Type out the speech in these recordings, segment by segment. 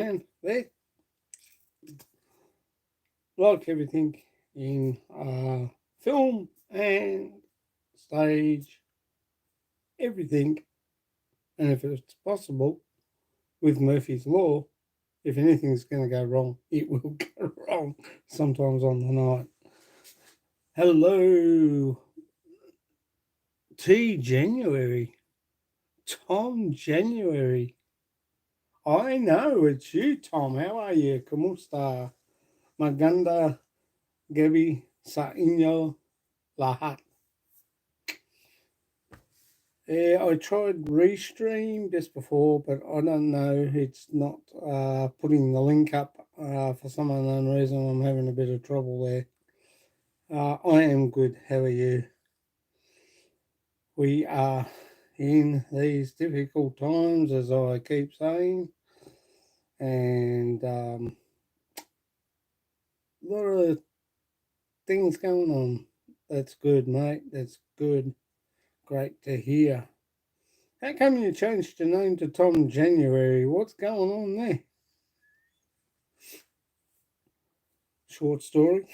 And there, like everything in film and stage, everything, and if it's possible, with Murphy's Law, if anything's going to go wrong, it will go wrong sometimes on the night. Hello, T January, Tom January. I know it's you, Tom. How are you? Kumusta? Maganda gabi sa inyo lahat. Yeah, I tried Restream just before, but I don't know. It's not putting the link up for some unknown reason. I'm having a bit of trouble there. I am good. How are you? We are in these difficult times, as I keep saying, and a lot of things going on. That's good, mate. That's good. Great to hear. How come you changed your name to Tom January? What's going on there? Short story.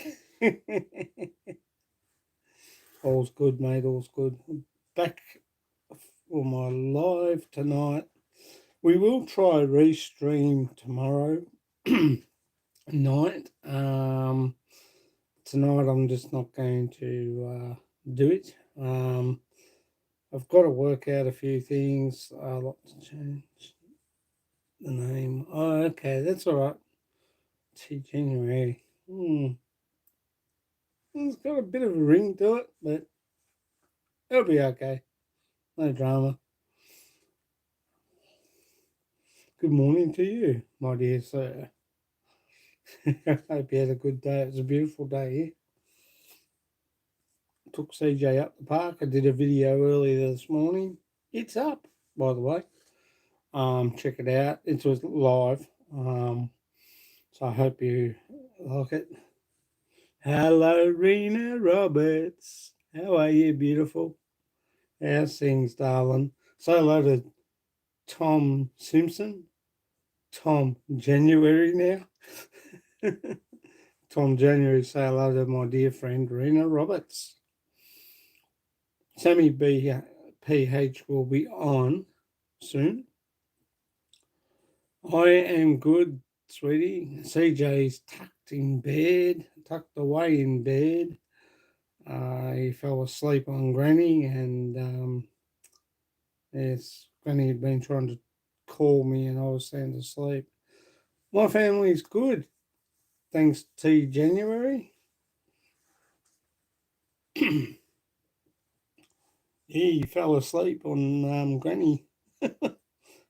All's good, mate. All's good. Back for my live tonight. We will try restream tomorrow night. Tonight I'm just not going to do it. I've got to work out a few things. I'd like to change the name. Oh, okay, that's all right. T January. It's got a bit of a ring to it, but it'll be okay. No drama. Good morning to you, my dear sir. I hope you had a good day. It was a beautiful day here. Took CJ up the park. I did a video earlier this morning. It's up, by the way. Check it out. It was live. So I hope you like it. Hello, Rena Roberts. How are you, beautiful? How's things, darling? Say hello to Tom Simpson. Tom January now. Tom January, say hello to my dear friend Rena Roberts. Sammy PH will be on soon. I am good, sweetie. CJ's tucked away in bed. He fell asleep on Granny, and yes, Granny had been trying to call me, and I was sound asleep. My family's good, thanks to January. He fell asleep on Granny, and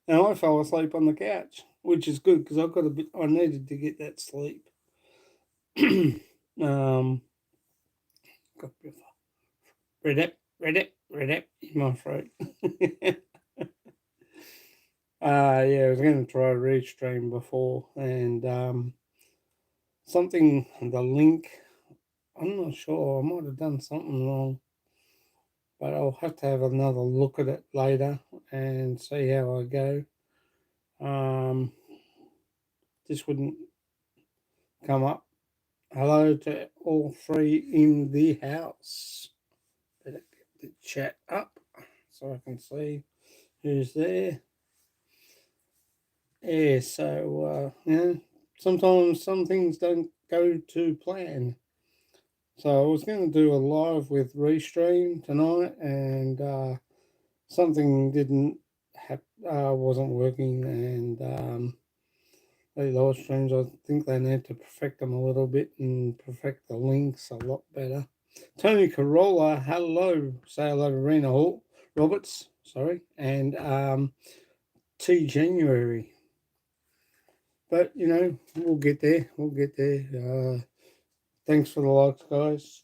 I fell asleep on the couch, which is good because I needed to get that sleep. um, got a bit of red up in my throat. Yeah, I was going to try a restream before, and the link, I'm not sure. I might have done something wrong, but I'll have to have another look at it later and see how I go. This wouldn't come up. Hello to all three in the house. Better get the chat up so I can see who's there. Yeah, so, sometimes some things don't go to plan. So I was going to do a live with Restream tonight, and something wasn't working, and the live streams, I think they need to perfect them a little bit and perfect the links a lot better. Tony Corolla, hello. Say hello to Rena Roberts, sorry, and T January. But, we'll get there. We'll get there. Thanks for the likes, guys.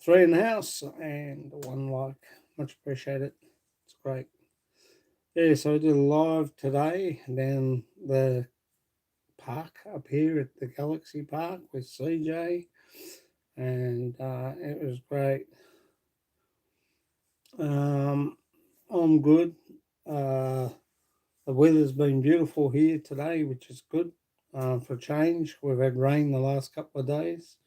3 in the house and 1 like. Much appreciated. It's great. Yeah, so I did a live today down the park up here at the Galaxy Park with CJ, and it was great. I'm good. The weather's been beautiful here today, which is good. for change. We've had rain the last couple of days.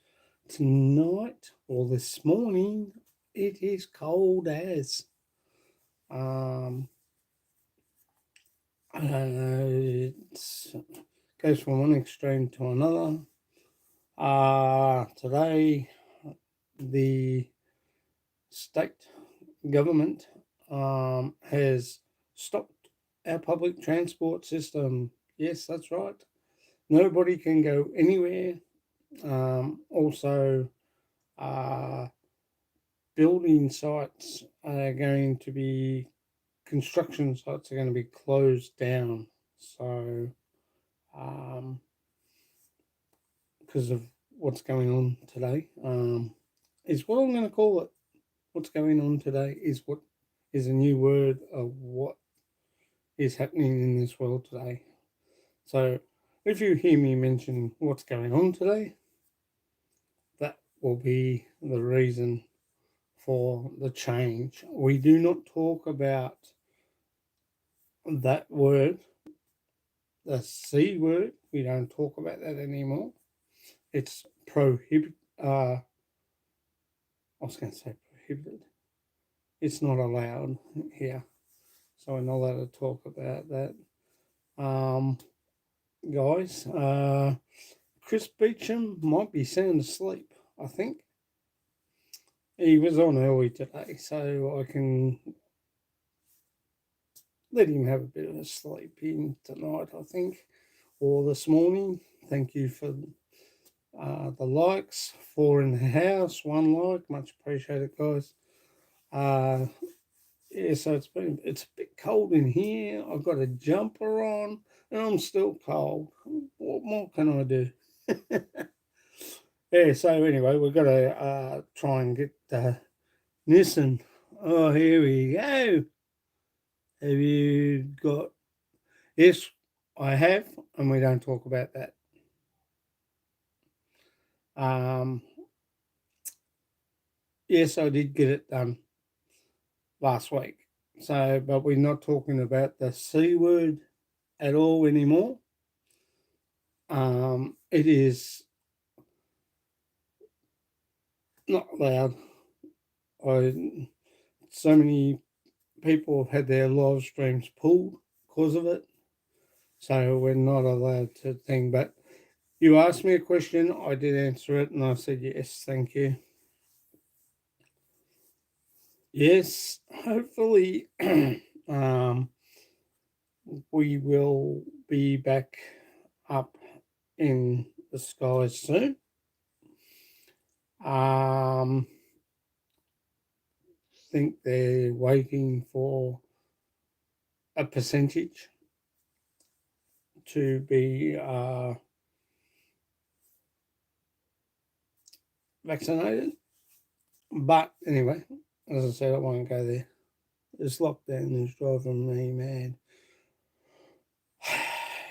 Tonight, or this morning, it is cold as. Um, I don't know, it goes from one extreme to another. Today, the state government has stopped our public transport system. Yes, that's right. Nobody can go anywhere. Also, uh, building sites are going to be, construction sites are going to be closed down. So, because of what's going on today, is what I'm going to call it. What's going on today is what is a new word of what is happening in this world today. So, if you hear me mention what's going on today, that will be the reason for the change. We do not talk about that word, the C word. We don't talk about that anymore. It's prohibit. I was going to say prohibited. It's not allowed here, so we're not allowed to talk about that. Guys, Chris Beecham might be sound asleep. I think he was on early today, so I can let him have a bit of a sleep in tonight, I think, or this morning. Thank you for the likes. 4 in the house, 1 like, much appreciated, guys. Yeah, so it's a bit cold in here. I've got a jumper on, and I'm still cold. What more can I do? Yeah. So anyway, we've got to try and get Nissan. Oh, here we go. Have you got? Yes, I have, and we don't talk about that. Yes, I did get it done last week. So, but we're not talking about the C word at all anymore. It is not allowed. So many people have had their live streams pulled because of it. So we're not allowed to think. But you asked me a question, I did answer it, and I said yes, thank you. Yes, hopefully we will be back up in the skies soon. Think they're waiting for a percentage to be vaccinated. But anyway, as I said, I won't go there. This lockdown is driving me mad.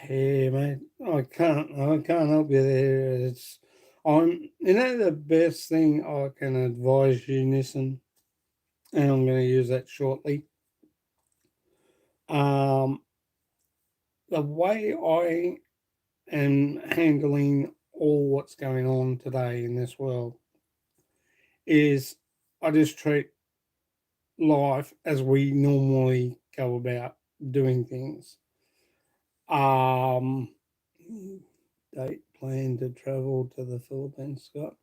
Yeah, mate, I can't help you there. The best thing I can advise you, Nissan, and I'm going to use that shortly. The way I am handling all what's going on today in this world is I just treat life as we normally go about doing things. Date plan to travel to the Philippines, Scott.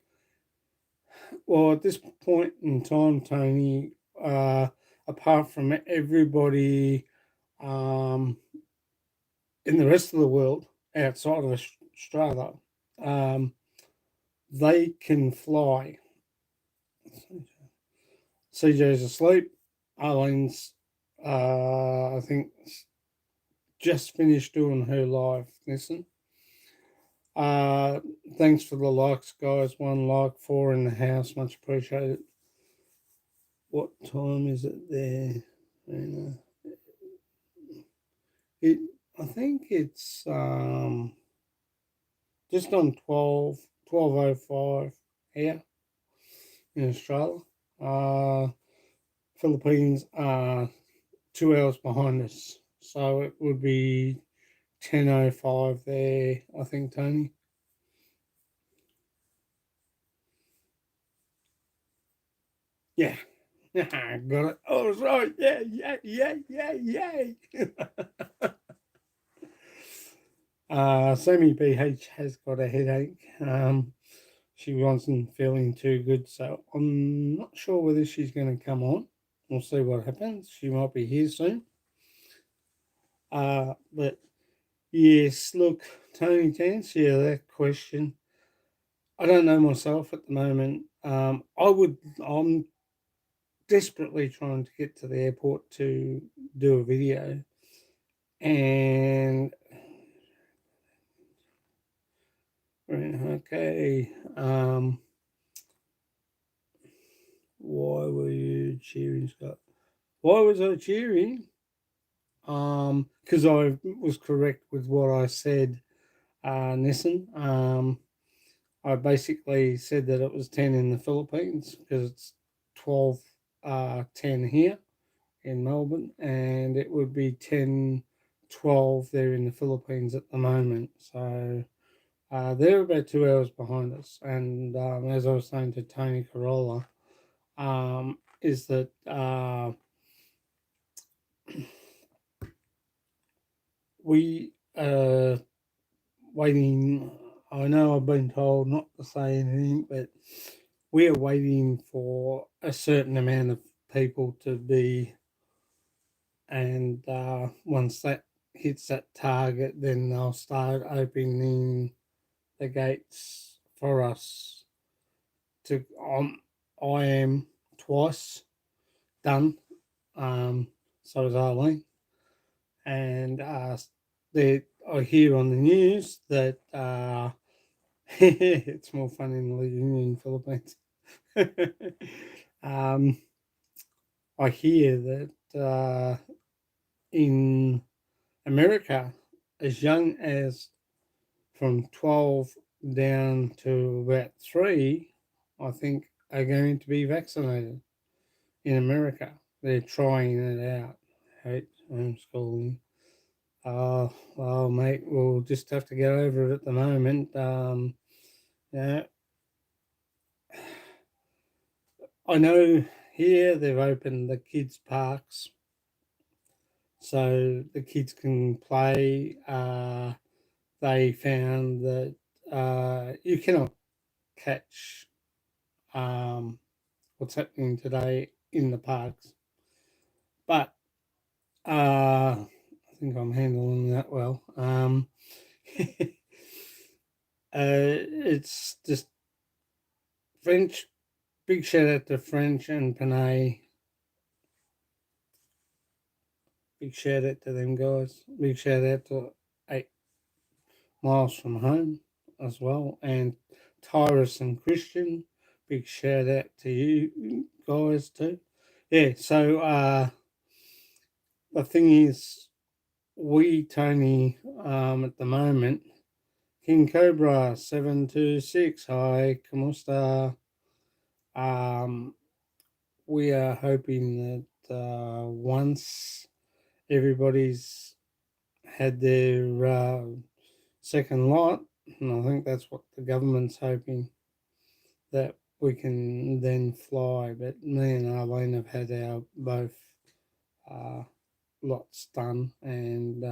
Well, at this point in time, Tony, apart from everybody in the rest of the world outside of Australia, they can fly. CJ's asleep. Arlene's, I think, just finished doing her live lesson. Thanks for the likes, guys. 1 like, 4 in the house. Much appreciated. What time is it there? I think it's just on 12:05 here in Australia. Philippines are 2 hours behind us, so it would be 10:05 there, I think, Tony. Yeah. Got it. Oh, I was right. Yeah, yeah, yeah, yeah, yeah. Sammy BH has got a headache. She wasn't feeling too good, so I'm not sure whether she's going to come on. We'll see what happens. She might be here soon. But yes, look, Tony, to answer that question, I don't know myself at the moment. I'm desperately trying to get to the airport to do a video, and okay, why were you cheering, Scott? Why was I cheering? Because I was correct with what I said, Nissan. I basically said that it was 10 in the Philippines because it's 12, 10 here in Melbourne, and it would be 10, 12 there in the Philippines at the moment. So they're about 2 hours behind us. And as I was saying to Tony Corolla, is that we waiting. I know I've been told not to say anything, but we are waiting for a certain amount of people to be, and once that hits that target, then they'll start opening the gates for us to. I am twice done. So is Arlene, and I hear on the news that it's more fun in the Union Philippines. um, I hear that in America, as young as from 12 down to about 3, I think, are going to be vaccinated in America. They're trying it out. Hate homeschooling. Well, mate, we'll just have to get over it at the moment. Yeah, I know here they've opened the kids' parks so the kids can play. They found that you cannot catch what's happening today in the parks, but I think I'm handling that well. It's just French. Big shout out to French and Panay. Big shout out to them guys. Big shout out to 8 miles from home as well. And Tyrus and Christian. Big shout out to you guys too. Yeah, so the thing is, we, Tony, at the moment, King Cobra 726, hi, Kamusta. We are hoping that once everybody's had their second lot, and I think that's what the government's hoping, that we can then fly. But me and Arlene have had our both uh, lots done, and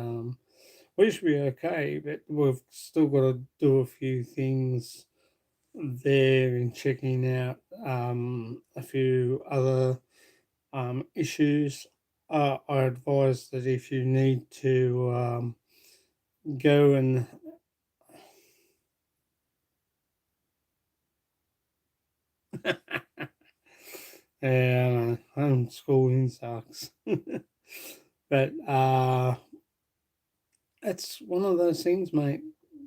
we should be okay. But we've still got to do a few things there in checking out a few other issues. I advise that if you need to go and yeah, homeschooling sucks. But it's one of those things, mate.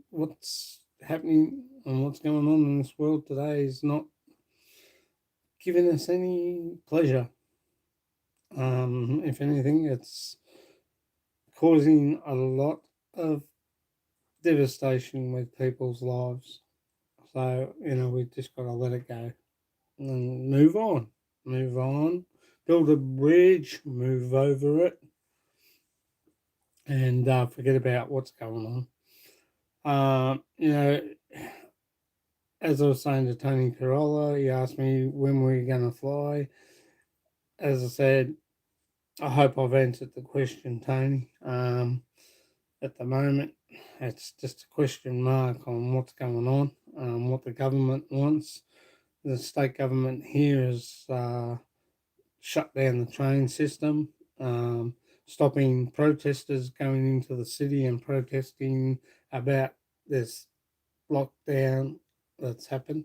What's happening and what's going on in this world today is not giving us any pleasure. If anything, it's causing a lot of devastation with people's lives. So, we just got to let it go and move on. Move on. Build a bridge, move over it. and forget about what's going on. As I was saying to Tony Corolla, he asked me when we were going to fly. As I said, I hope I've answered the question, Tony. At the moment, it's just a question mark on what's going on, what the government wants. The state government here has shut down the train system, stopping protesters going into the city and protesting about this lockdown that's happened,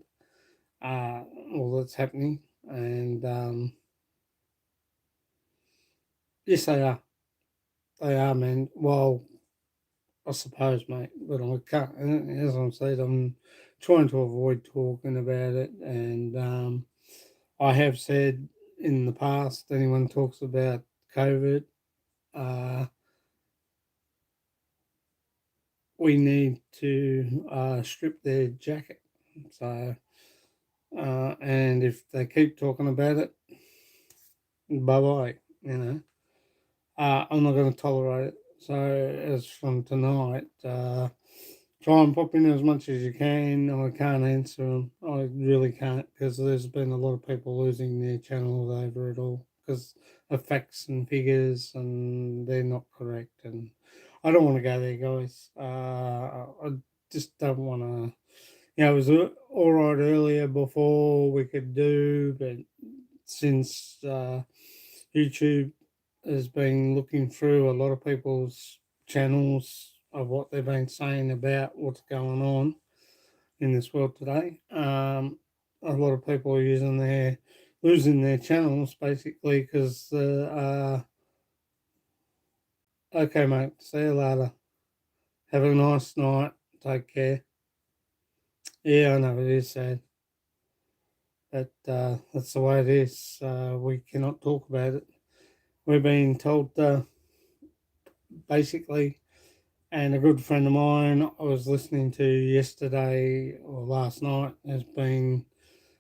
or that's happening. And yes, they are. They are, man. Well, I suppose, mate, but I can't. As I said, I'm trying to avoid talking about it, and I have said in the past, anyone talks about COVID, uh, we need to strip their jacket. So, and if they keep talking about it, bye bye. I'm not going to tolerate it. So, as from tonight, try and pop in as much as you can. I can't answer them. I really can't, because there's been a lot of people losing their channels over it all because of facts and figures, and they're not correct. And I don't want to go there, guys. I just don't want to. It was all right earlier before we could do, but since YouTube has been looking through a lot of people's channels of what they've been saying about what's going on in this world today. A lot of people are losing their channels basically because okay, mate. See you later. Have a nice night. Take care. Yeah, I know it is sad, but that's the way it is. We cannot talk about it. We're being told basically. And a good friend of mine I was listening to yesterday or last night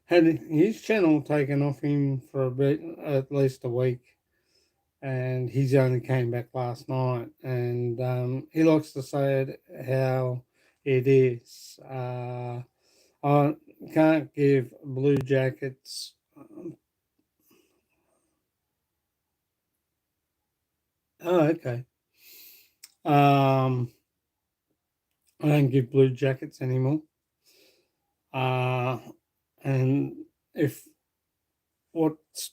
had his channel taken off him for a bit, at least a week, and he's only came back last night. And he likes to say it how it is. I can't give Blue Jackets. Oh, okay. I don't give Blue Jackets anymore. And if what's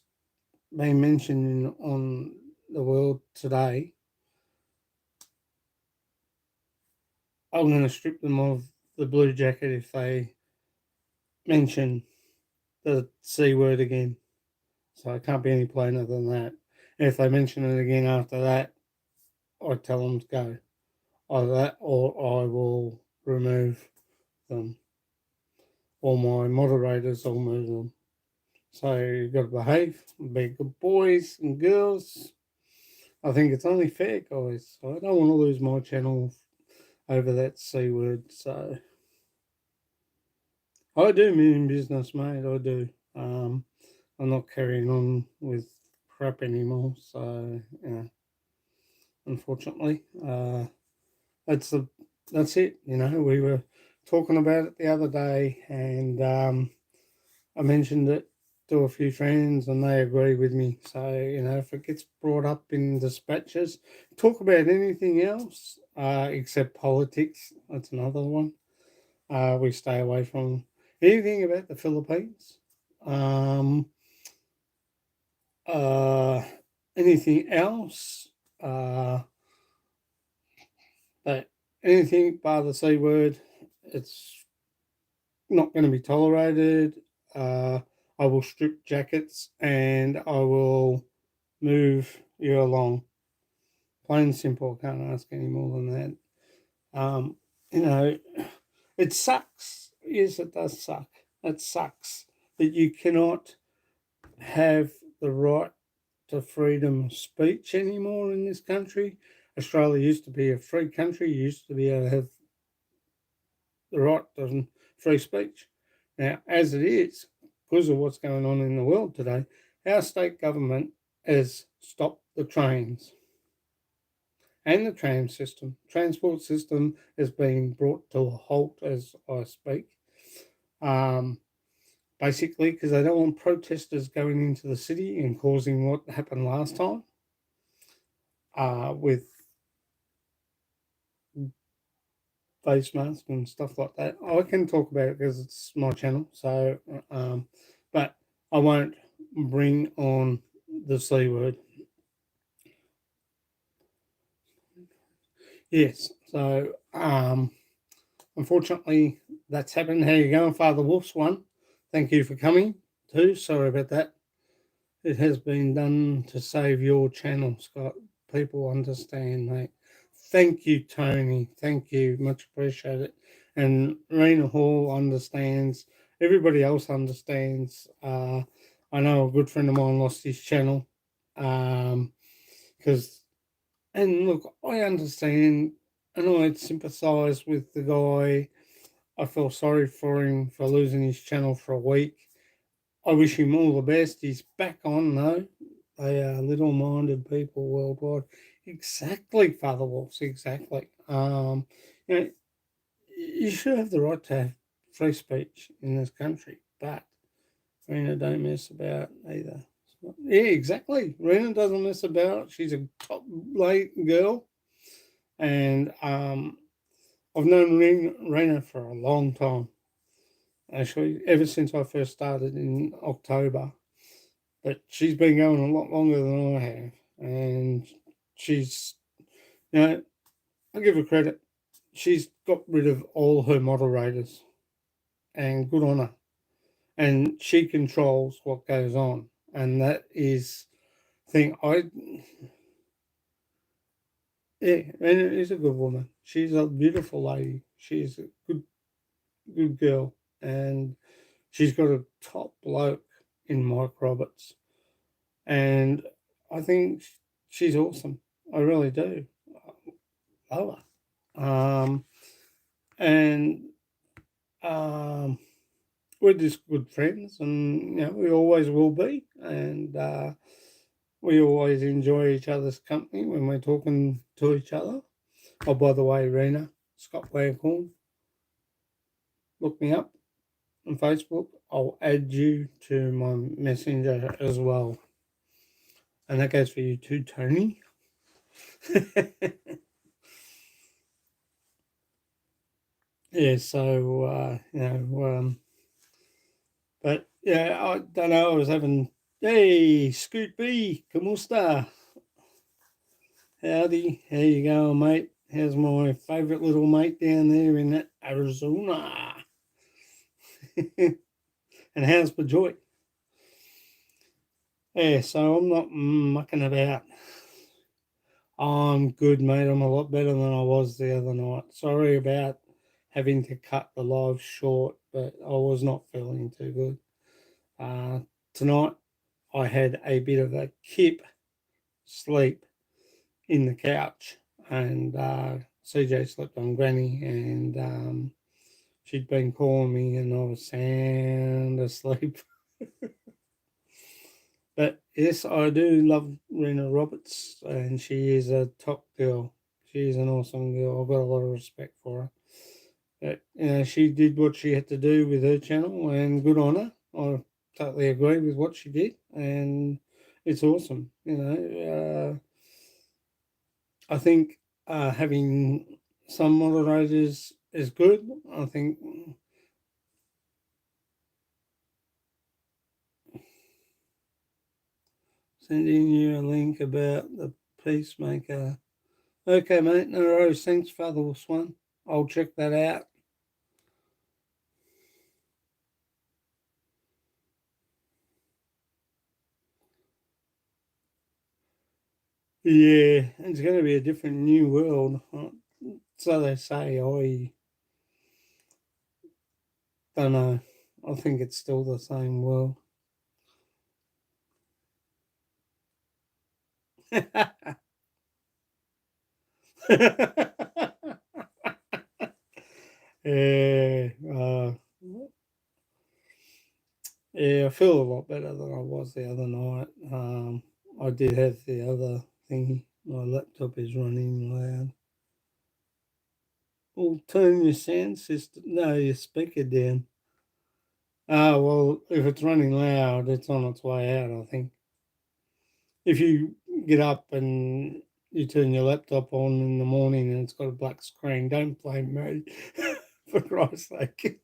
been mentioned on the world today, I'm going to strip them of the blue jacket if they mention the C word again. So it can't be any plainer than that. And if they mention it again after that, I tell them to go. Either that or I will remove them. Or my moderators will move them. So you've got to behave, be good boys and girls. I think it's only fair, guys. So I don't want to lose my channel over that C word. So I do mean business, mate. I do. I'm not carrying on with crap anymore. So unfortunately, that's the that's it. We were talking about it the other day, and I mentioned it to a few friends, and they agree with me. So if it gets brought up in dispatches, talk about anything else except politics. That's another one. We stay away from anything about the Philippines. Um, uh, Anything else? Uh, but anything by the C word, it's not going to be tolerated. I will strip jackets and I will move you along. Plain and simple. I can't ask any more than that. You know, it sucks. Yes, it does suck. It sucks that you cannot have the right to freedom of speech anymore in this country. Australia used to be a free country. You used to be able to have the right to free speech. Now, as it is, because of what's going on in the world today, our state government has stopped the trains. and the tram system. Transport system is being brought to a halt as I speak. Um, Basically, because they don't want protesters going into the city and causing what happened last time with face masks and stuff like that. I can talk about it because it's my channel. So, but I won't bring on the C word. Yes. So, unfortunately, that's happened. How you going, Father Wolf's one? Thank you for coming too. Sorry about that. It has been done to save your channel, Scott. People understand, mate. Thank you, Tony. Thank you. Much appreciated. And Rena Hall understands. Everybody else understands. I know a good friend of mine lost his channel. Because, and look, I understand and I sympathise with the guy. I feel sorry for him for losing his channel for a week. I wish him all the best. He's back on, though. They are little-minded people worldwide. Exactly, Father Wolves, exactly. You know, you should have the right to have free speech in this country, but Rena don't mess about either. Yeah, exactly. Rena doesn't mess about. She's a top late girl, and I've known Rena for a long time. Actually, ever since I first started in October. But she's been going a lot longer than I have, and she's, I give her credit. She's got rid of all her moderators, and good on her. And she controls what goes on, and that is thing. Yeah, and it is a good woman. She's a beautiful lady. She's a good girl, and she's got a top bloke in Mike Roberts, and I think she's awesome. I really do. Love her. And we're just good friends, and we always will be, and we always enjoy each other's company when we're talking to each other. Oh, by the way, Rena, Scott Waghorn, look me up on Facebook. I'll add you to my messenger as well, and that goes for you too, Tony. Yeah, so but yeah, I don't know. I was having, hey, Scoot B, Kamusta. Howdy, how you going, mate? How's my favourite little mate down there in Arizona? And how's Bajoy? Yeah, so I'm not mucking about. I'm good, mate. I'm a lot better than I was the other night. Sorry about having to cut the live short, but I was not feeling too good. Tonight, I had a bit of a kip sleep in the couch, and CJ slept on Granny, and she'd been calling me, and I was sound asleep. But yes, I do love Rena Roberts, and she is a top girl. She is an awesome girl. I've got a lot of respect for her. But she did what she had to do with her channel, and good on her. I totally agree with what she did, and it's awesome. I think having some moderators is good. I think sending you a link about the peacemaker. Okay, mate. No worries. Thanks, Father Swan. I'll check that out. Yeah, it's going to be a different new world. So they say. I don't know. I think it's still the same world. Yeah, yeah, I feel a lot better than I was the other night. I did have the other thingy, My laptop is running loud. Well, turn your sound system. No, your speaker down. Well, if it's running loud, it's on its way out, I think. If you get up and you turn your laptop on in the morning and it's got a black screen, don't blame me, for Christ's sake.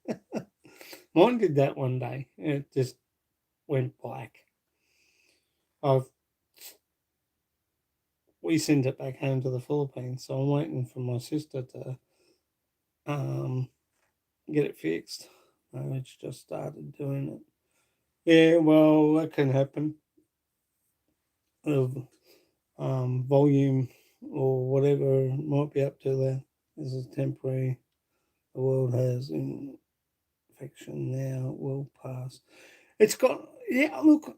Mine did that one day. It just went black. I've we sent it back home to the Philippines, so I'm waiting for my sister to um, get it fixed. It's just started doing it. Yeah, well, that can happen. The volume or whatever might be up to there. This is temporary. The world has infection now. It will pass. It's got, yeah, look,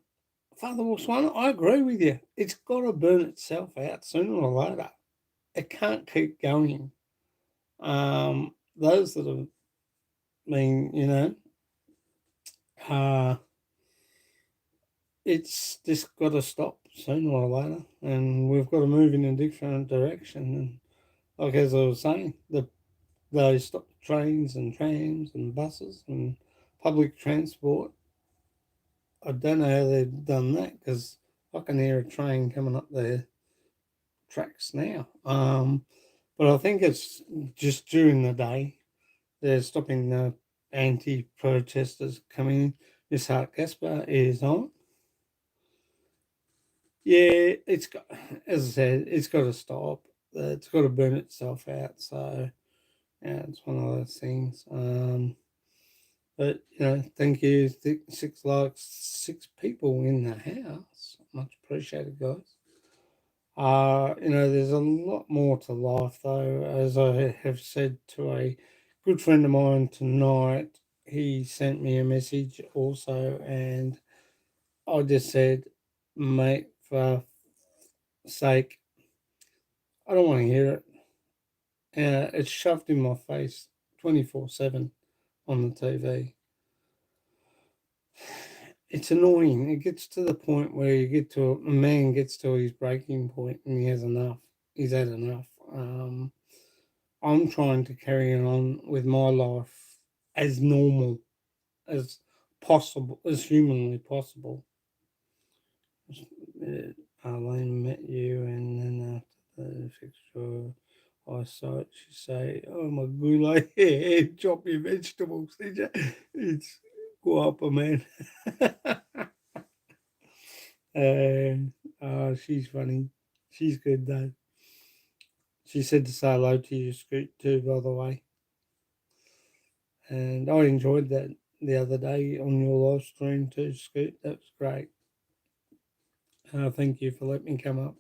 Father Swan, I agree with you. It's got to burn itself out sooner or later. It can't keep going. Those that have been, uh, it's just got to stop sooner or later, and we've got to move in a different direction. And like as I was saying, they stopped trains and trams and buses and public transport. I don't know how they've done that because I can hear a train coming up the tracks now. But I think it's just during the day they're stopping the anti-protesters coming in. Miss Hart Gaspar is on. Yeah, it's got, as I said, it's got to stop. It's got to burn itself out. So yeah, it's one of those things. But thank you. Six likes, 6 people in the house. Much appreciated, guys. There's a lot more to life though, as I have said to a good friend of mine tonight. He sent me a message also, and I just said, mate, for sake, I don't want to hear it. It's shoved in my face 24/7 on the TV. It's annoying. It gets to the point where a man gets to his breaking point and he has enough. He's had enough. I'm trying to carry on with my life as normal as possible, as humanly possible. Arlene met you, and then after the fixture eyesight, she say, "Oh my gulai, chop your vegetables." It's guapa, man. and she's funny. She's good though. She said to say hello to you, Scoot, too, by the way. And I enjoyed that the other day on your live stream too, Scoot. That was great. Thank you for letting me come up.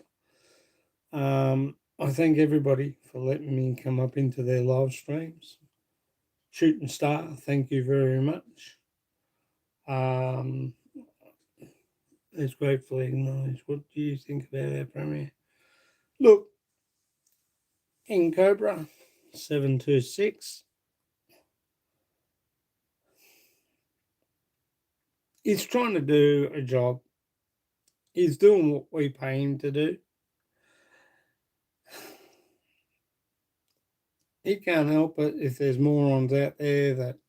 I thank everybody for letting me come up into their live streams. Shooting Star, thank you very much. It's gratefully acknowledged. What do you think about our premiere? Look, in Cobra 726, he's trying to do a job. He's doing what we pay him to do. He can't help it if there's morons out there that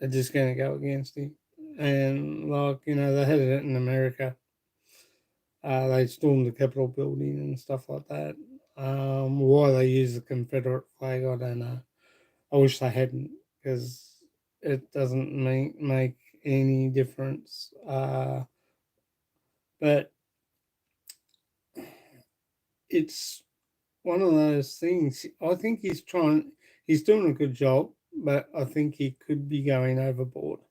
are just going to go against him. And they had it in America. They stormed the Capitol building and stuff like that. Why they use the Confederate flag, I don't know. I wish they hadn't, because it doesn't make any difference. But it's one of those things. I think he's doing a good job, but I think he could be going overboard.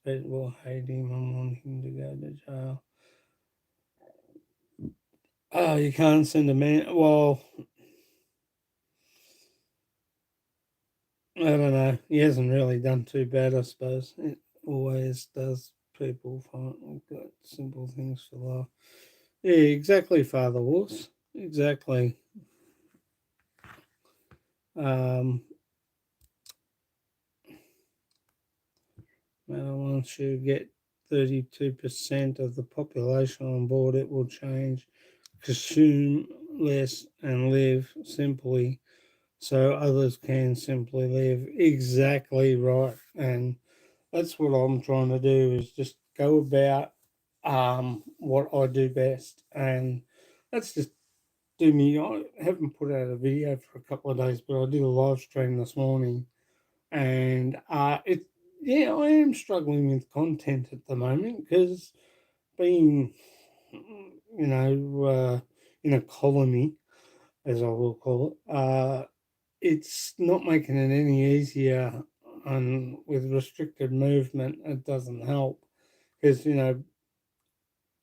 People hate him and want him to go to jail. Oh, you can't send a man. Well, I don't know. He hasn't really done too bad, I suppose. It always does. People find we've got simple things for life. Yeah, exactly, Father Wolves. Exactly. Um, Once you get 32% of the population on board, it will change consume less and live simply so others can simply live. Exactly right. And that's what I'm trying to do, is just go about what I do best. And that's just do me. I haven't put out a video for a couple of days, but I did a live stream this morning, and it yeah, I am struggling with content at the moment because being in a colony, as I will call it, it's not making it any easier. And with restricted movement, it doesn't help because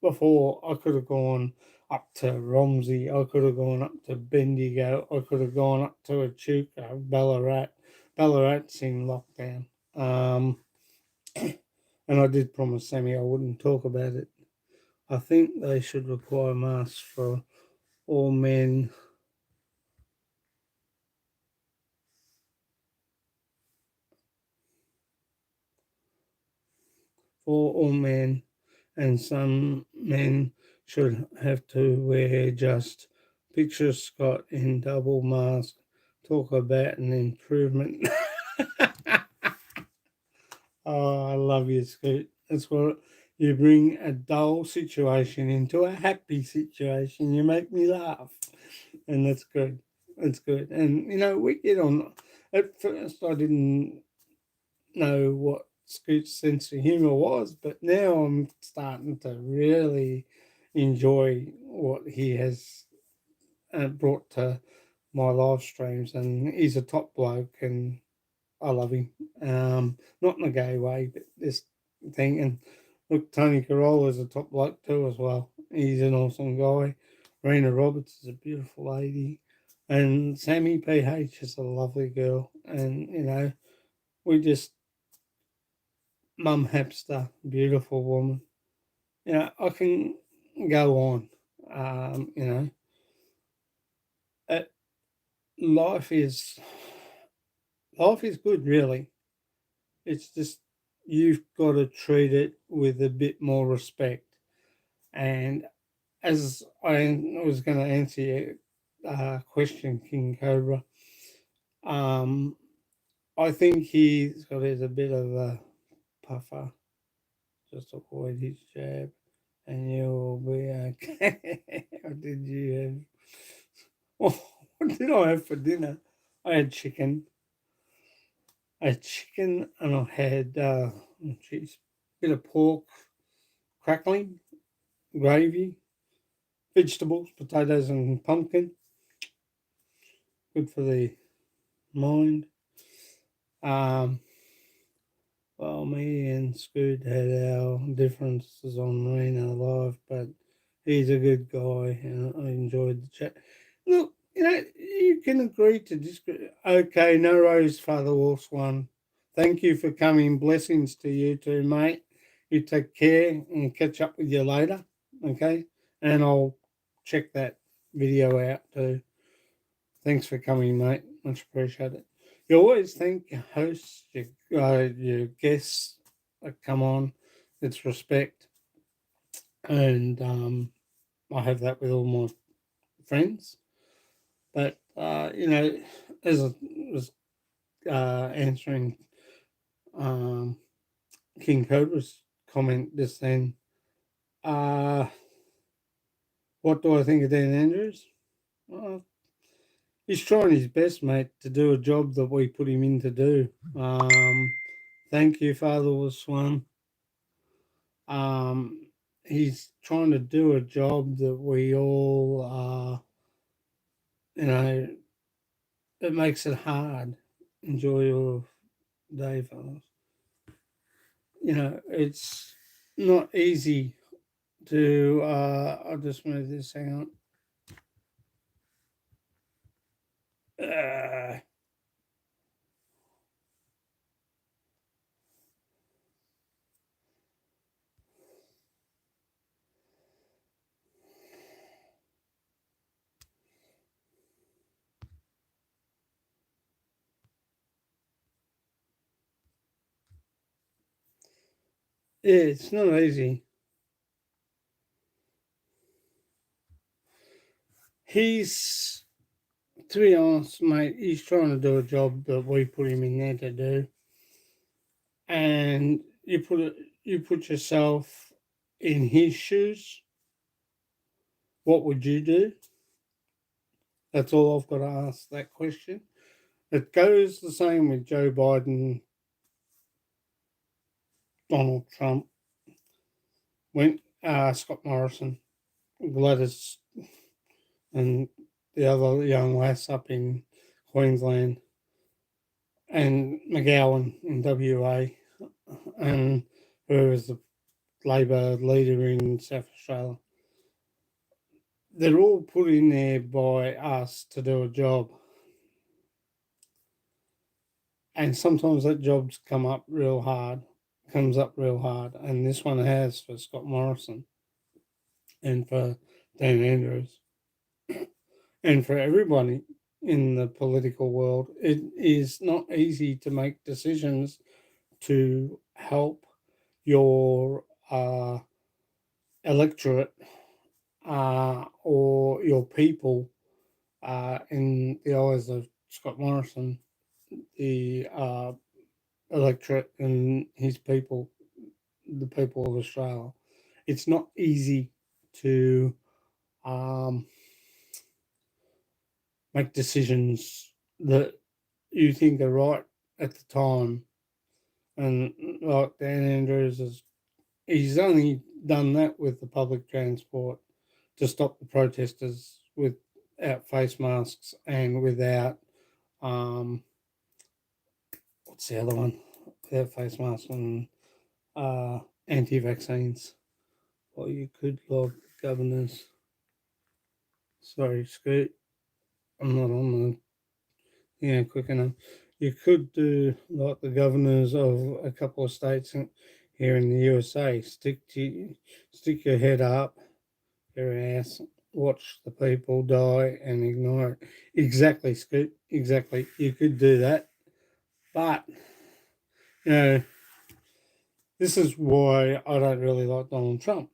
before I could have gone up to Romsey, I could have gone up to Bendigo, I could have gone up to Echuca, Ballarat. Ballarat's in lockdown. And I did promise Sammy I wouldn't talk about it. I think they should require masks all men for all men, and some men should have to wear just picture Scott in double mask. Talk about an improvement. Oh, I love you, Scoot. That's what you bring, a dull situation into a happy situation. You make me laugh, and that's good. That's good. And we get on. At first, I didn't know what Scoot's sense of humor was, but now I'm starting to really enjoy what he has brought to my live streams. And he's a top bloke, and I love him. Not in a gay way, but this thing. And look, Tony Carola's a top bloke too as well. He's an awesome guy. Rena Roberts is a beautiful lady. And Sammy PH is a lovely girl. And, we just, Mum Hapster, beautiful woman. I can go on. Um, you know, uh, life is life is good, really. It's just you've got to treat it with a bit more respect. And as I was going to answer your question, King Cobra, um, I think he's got a bit of a puffer. Just avoid his jab, and you'll be okay. What did you have? Oh, what did I have for dinner? I had chicken. I had chicken, and I had bit of pork crackling, gravy, vegetables, potatoes, and pumpkin. Good for the mind. Um, well, me and Scoot had our differences on Marina Live, but he's a good guy, and I enjoyed the chat. Look, you can agree to disagree. Okay, no rose, Father Wolf's one. Thank you for coming. Blessings to you too, mate. You take care and catch up with you later, okay? And I'll check that video out too. Thanks for coming, mate. Much appreciated. You always thank your hosts, your guests that come on. It's respect, and I have that with all my friends. But as I was answering um, King Cobra's comment just then, uh, what do I think of Dan Andrews? Well, he's trying his best, mate, to do a job that we put him in to do. Thank you, Father Swan. He's trying to do a job that we all, it makes it hard. Enjoy your day, fellas. It's not easy to, I'll just move this, hang on. It's not easy. he's, to be honest, mate, he's trying to do a job that we put him in there to do, and you put yourself in his shoes. What would you do? That's all I've got to ask that question. It goes the same with Joe Biden, Donald Trump, Scott Morrison, Gladys, and the other young lass up in Queensland, and McGowan in WA, and who was the Labor leader in South Australia. They're all put in there by us to do a job. And sometimes that job's comes up real hard, and this one has for Scott Morrison and for Dan Andrews and for everybody in the political world. It is not easy to make decisions to help your electorate or your people in the eyes of Scott Morrison, the electorate and his people, the people of Australia. It's not easy to make decisions that you think are right at the time. And like Dan Andrews he's only done that with the public transport to stop the protesters without face masks and without what's the other one? Without face masks and anti-vaccines. Or you could log governors. Sorry, Scoot. I'm not on the quick enough. You could do like the governors of a couple of states here in the USA. Stick your head up your ass, watch the people die, and ignore it. Exactly, Scoot. Exactly. You could do that, but this is why I don't really like Donald Trump,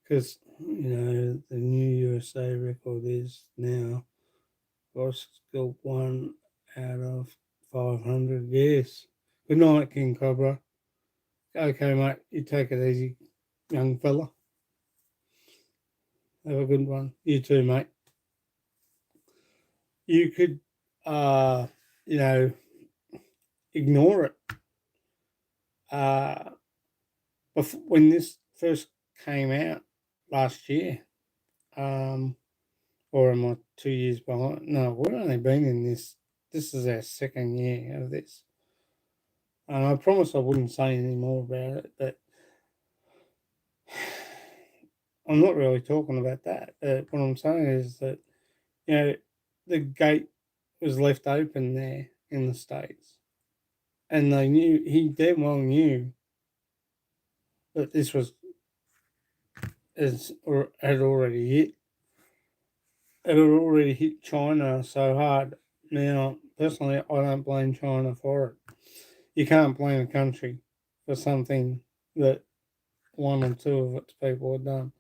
because the new USA record is now got 1 out of 500. Yes. Good night, King Cobra. Okay, mate. You take it easy, young fella. Have a good one. You too, mate. You could, ignore it. When this first came out last year, or am I 2 years behind? No, we've only been in this. This is our second year of this. And I promised I wouldn't say any more about it, but I'm not really talking about that. What I'm saying is that, the gate was left open there in the States. And he damn well knew that this had already hit. It had already hit China so hard. Now, personally, I don't blame China for it. You can't blame a country for something that one or two of its people have done.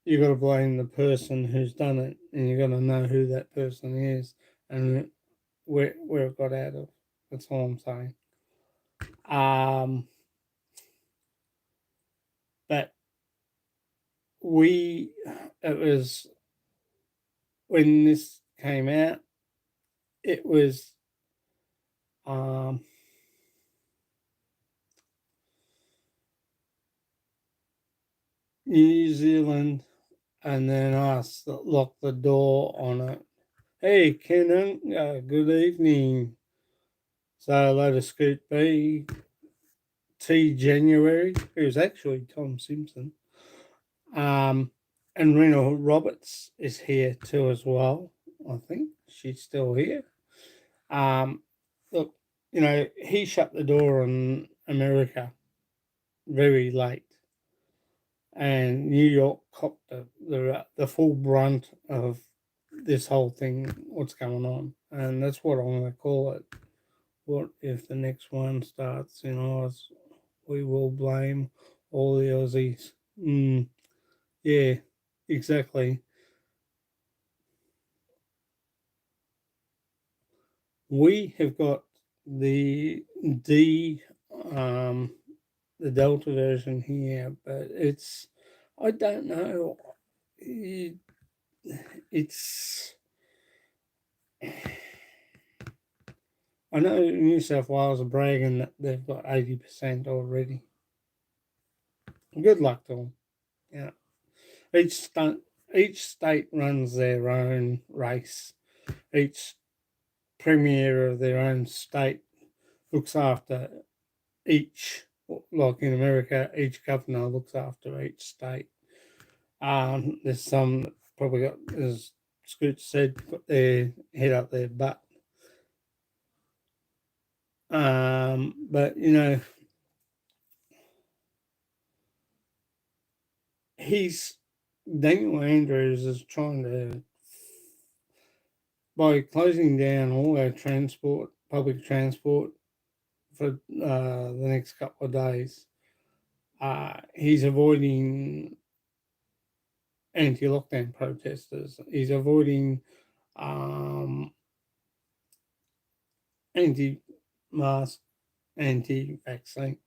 You got to blame the person who's done it, and you got to know who that person is and where it got out of. That's all I'm saying. But it was when this came out, it was New Zealand and then us that locked the door on it. Hey, Kenan, good evening. So, let us Scoot B, T January, who's actually Tom Simpson. And Rena Roberts is here too as well. I think she's still here. Look, he shut the door on America very late, and New York copped the full brunt of this whole thing, what's going on, and that's what I'm going to call it. What if the next one starts in Oz? We will blame all the Aussies. Yeah, exactly. We have got the D, um, the Delta version here, but I don't know. It's, I know New South Wales are bragging that they've got 80% already. Good luck to them. Yeah. Each state runs their own race. Each premier of their own state looks after each, like in America, each governor looks after each state. There's some that probably got, as Scoot said, put their head up their butt. But he's Daniel Andrews is trying to, by closing down all our transport, public transport for the next couple of days. He's avoiding anti-lockdown protesters. He's avoiding um, anti-mask, anti-vaccine.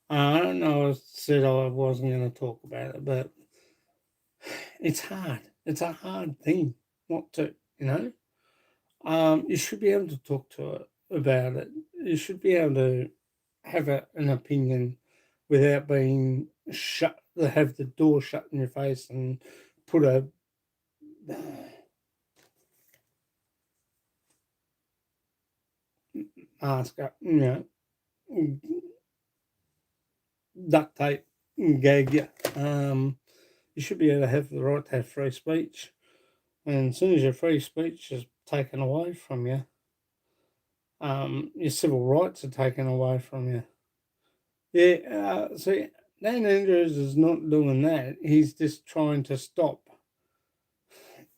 I don't know. I said I wasn't going to talk about it, but it's hard. It's a hard thing not to, You should be able to talk to it about it. You should be able to have an opinion without being shut, have the door shut in your face and put a mask up, duct tape, gag you. You should be able to have the right to have free speech. And as soon as your free speech is taken away from you, your civil rights are taken away from you. Yeah, see, Dan Andrews is not doing that. He's just trying to stop.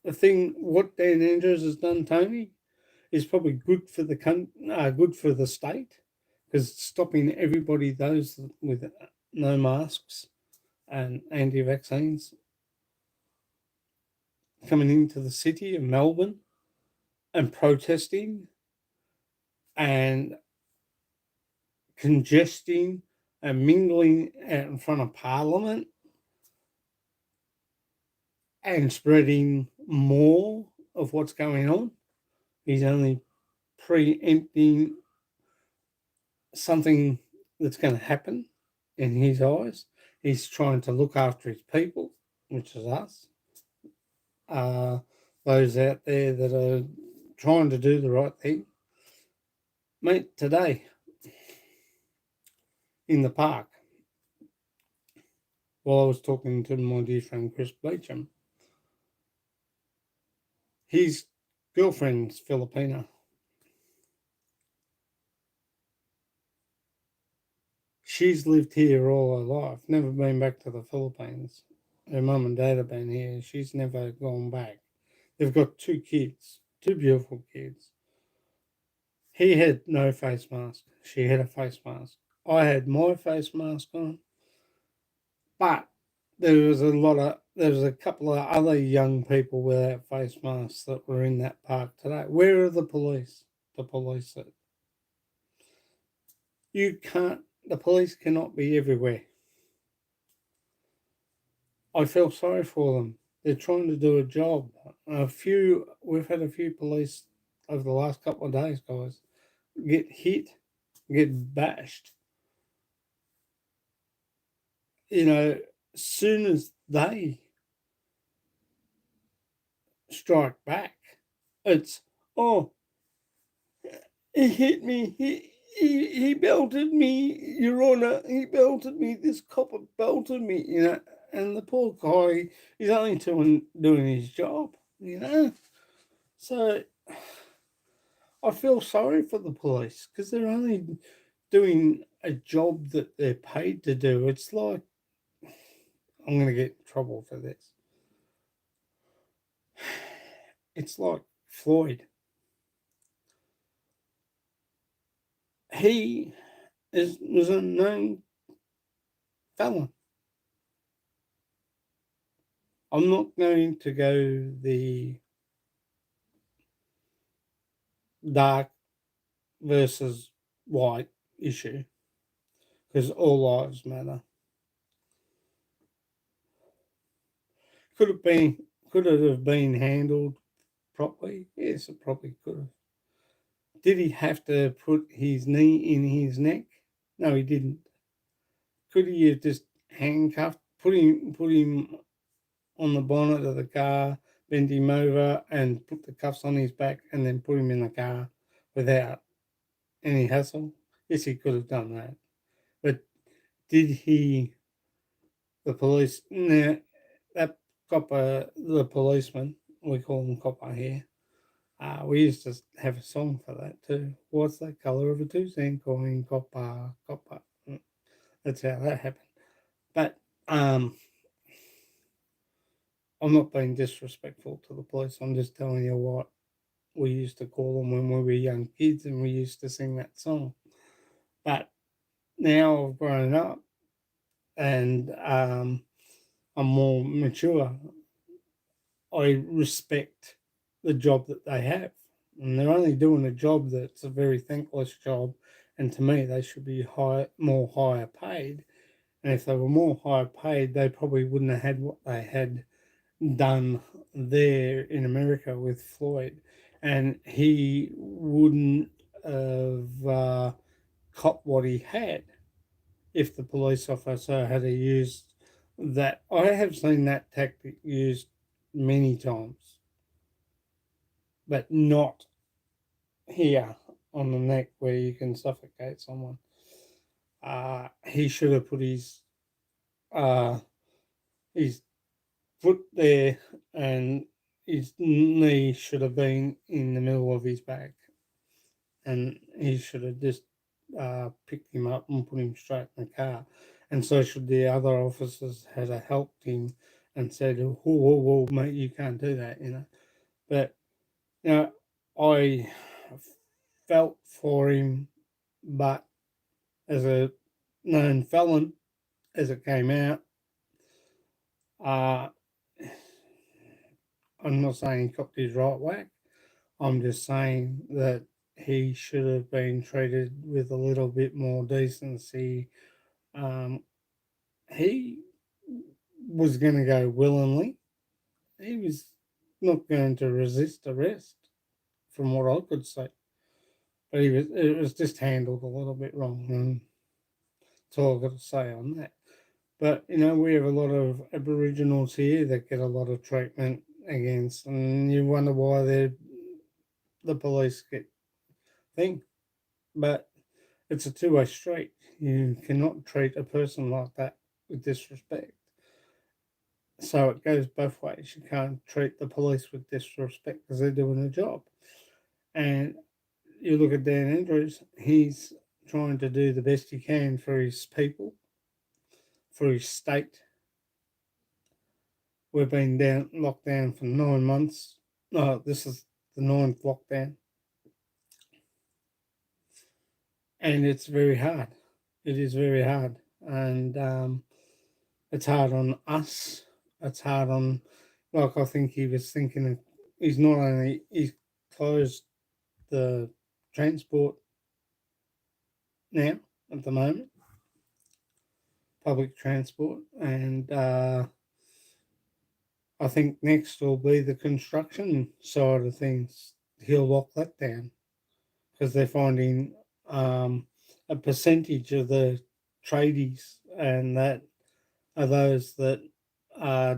What Dan Andrews has done, Tony, is probably good for good for the state, because stopping everybody, those with no masks and anti-vaccines, coming into the city of Melbourne and protesting and congesting and mingling out in front of Parliament and spreading more of what's going on. He's only preempting something that's going to happen in his eyes. He's trying to look after his people, which is us, those out there that are trying to do the right thing. Mate, today in the park, while I was talking to my dear friend Chris Beecham, his girlfriend's Filipina. She's lived here all her life, never been back to the Philippines. Her mum and dad have been here. She's never gone back. They've got two kids, two beautiful kids. He had no face mask. She had a face mask. I had my face mask on, but there was a couple of other young people without face masks that were in that park today. Where are the police? The police that the police cannot be everywhere. I feel sorry for them. They're trying to do a job. We've had a few police over the last couple of days, guys, get hit, get bashed. As soon as they strike back, it's, oh, he hit me, he belted me, Your Honour, he belted me, this copper belted me, and the poor guy is only doing his job, So I feel sorry for the police because they're only doing a job that they're paid to do. It's like, I'm going to get in trouble for this. It's like Floyd. He was a known felon. I'm not going to go the dark versus white issue because all lives matter. Could it have been handled properly? Yes, it probably could have. Did he have to put his knee in his neck? No, he didn't. Could he have just handcuffed, put him on the bonnet of the car, bent him over, and put the cuffs on his back, and then put him in the car without any hassle? Yes, he could have done that. But did he? The police? Nah, that copper, the policeman, we call him copper here. We used to have a song for that too. What's the colour of a 2 cent coin? Copper, copper. That's how that happened. But um, I'm not being disrespectful to the police. I'm just telling you what we used to call them when we were young kids and we used to sing that song. But now I've grown up and I'm more mature. I respect the job that they have. And they're only doing a job that's a very thankless job. And to me, they should be more higher paid. And if they were more higher paid, they probably wouldn't have had what they had done there in America with Floyd. And he wouldn't have caught what he had if the police officer had used that. I have seen that tactic used many times, but not here on the neck where you can suffocate someone. He should have put uh, his foot there and his knee should have been in the middle of his back. And he should have just picked him up and put him straight in the car. And so should the other officers had helped him and said, "Whoa, whoa, whoa, mate, you can't do that," you know. But you know, I felt for him, but as a known felon, as it came out, uh, I'm not saying he copped his right whack. I'm just saying that he should have been treated with a little bit more decency. Um, he was going to go willingly. He was not going to resist arrest, from what I could say. But it was just handled a little bit wrong, and that's all I've got to say on that. But you know, we have a lot of Aboriginals here that get a lot of treatment against, and you wonder why the police get thing. But it's a two-way street. You cannot treat a person like that with disrespect. So it goes both ways. You can't treat the police with disrespect because they're doing a job. And you look at Dan Andrews, he's trying to do the best he can for his people, for his state. We've been locked down for 9 months. No, this is the ninth lockdown. And it's very hard. It is very hard. And it's hard on us. It's hard on, like, I think he was thinking, he's not only, he's closed the transport now at the moment, public transport, and I think next will be the construction side of things. He'll lock that down because they're finding a percentage of the tradies and that are those that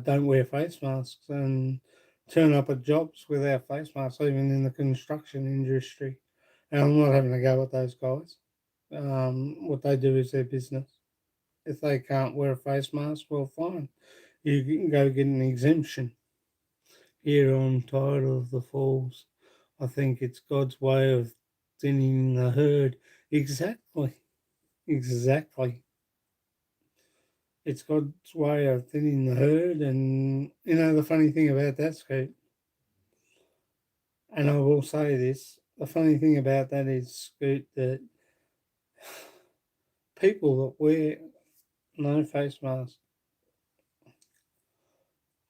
don't wear face masks and turn up at jobs without face masks, even in the construction industry. And I'm not having a go at those guys. What they do is their business. If they can't wear a face mask, well, fine. You can go get an exemption. Here on tired of the falls. I think it's God's way of thinning the herd. Exactly. Exactly. It's God's way of thinning the herd. And, you know, the funny thing about that, Scoot, and I will say this, the funny thing about that is, Scoot, that people that wear no face mask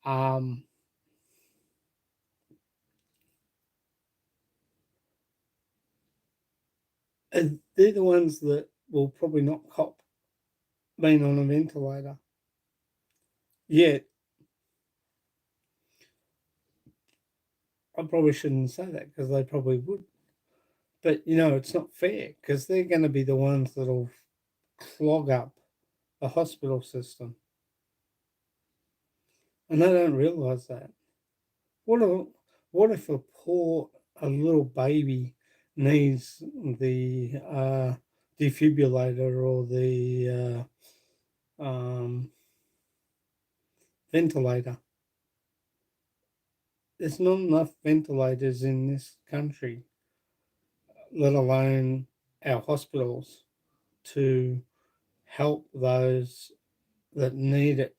Um, and they're the ones that will probably not cop being on a ventilator. Yet, I probably shouldn't say that because they probably would. But, it's not fair because they're going to be the ones that'll clog up the hospital system. And they don't realise that. What if, what if a little baby needs the defibrillator or the ventilator? There's not enough ventilators in this country, let alone our hospitals, to help those that need it.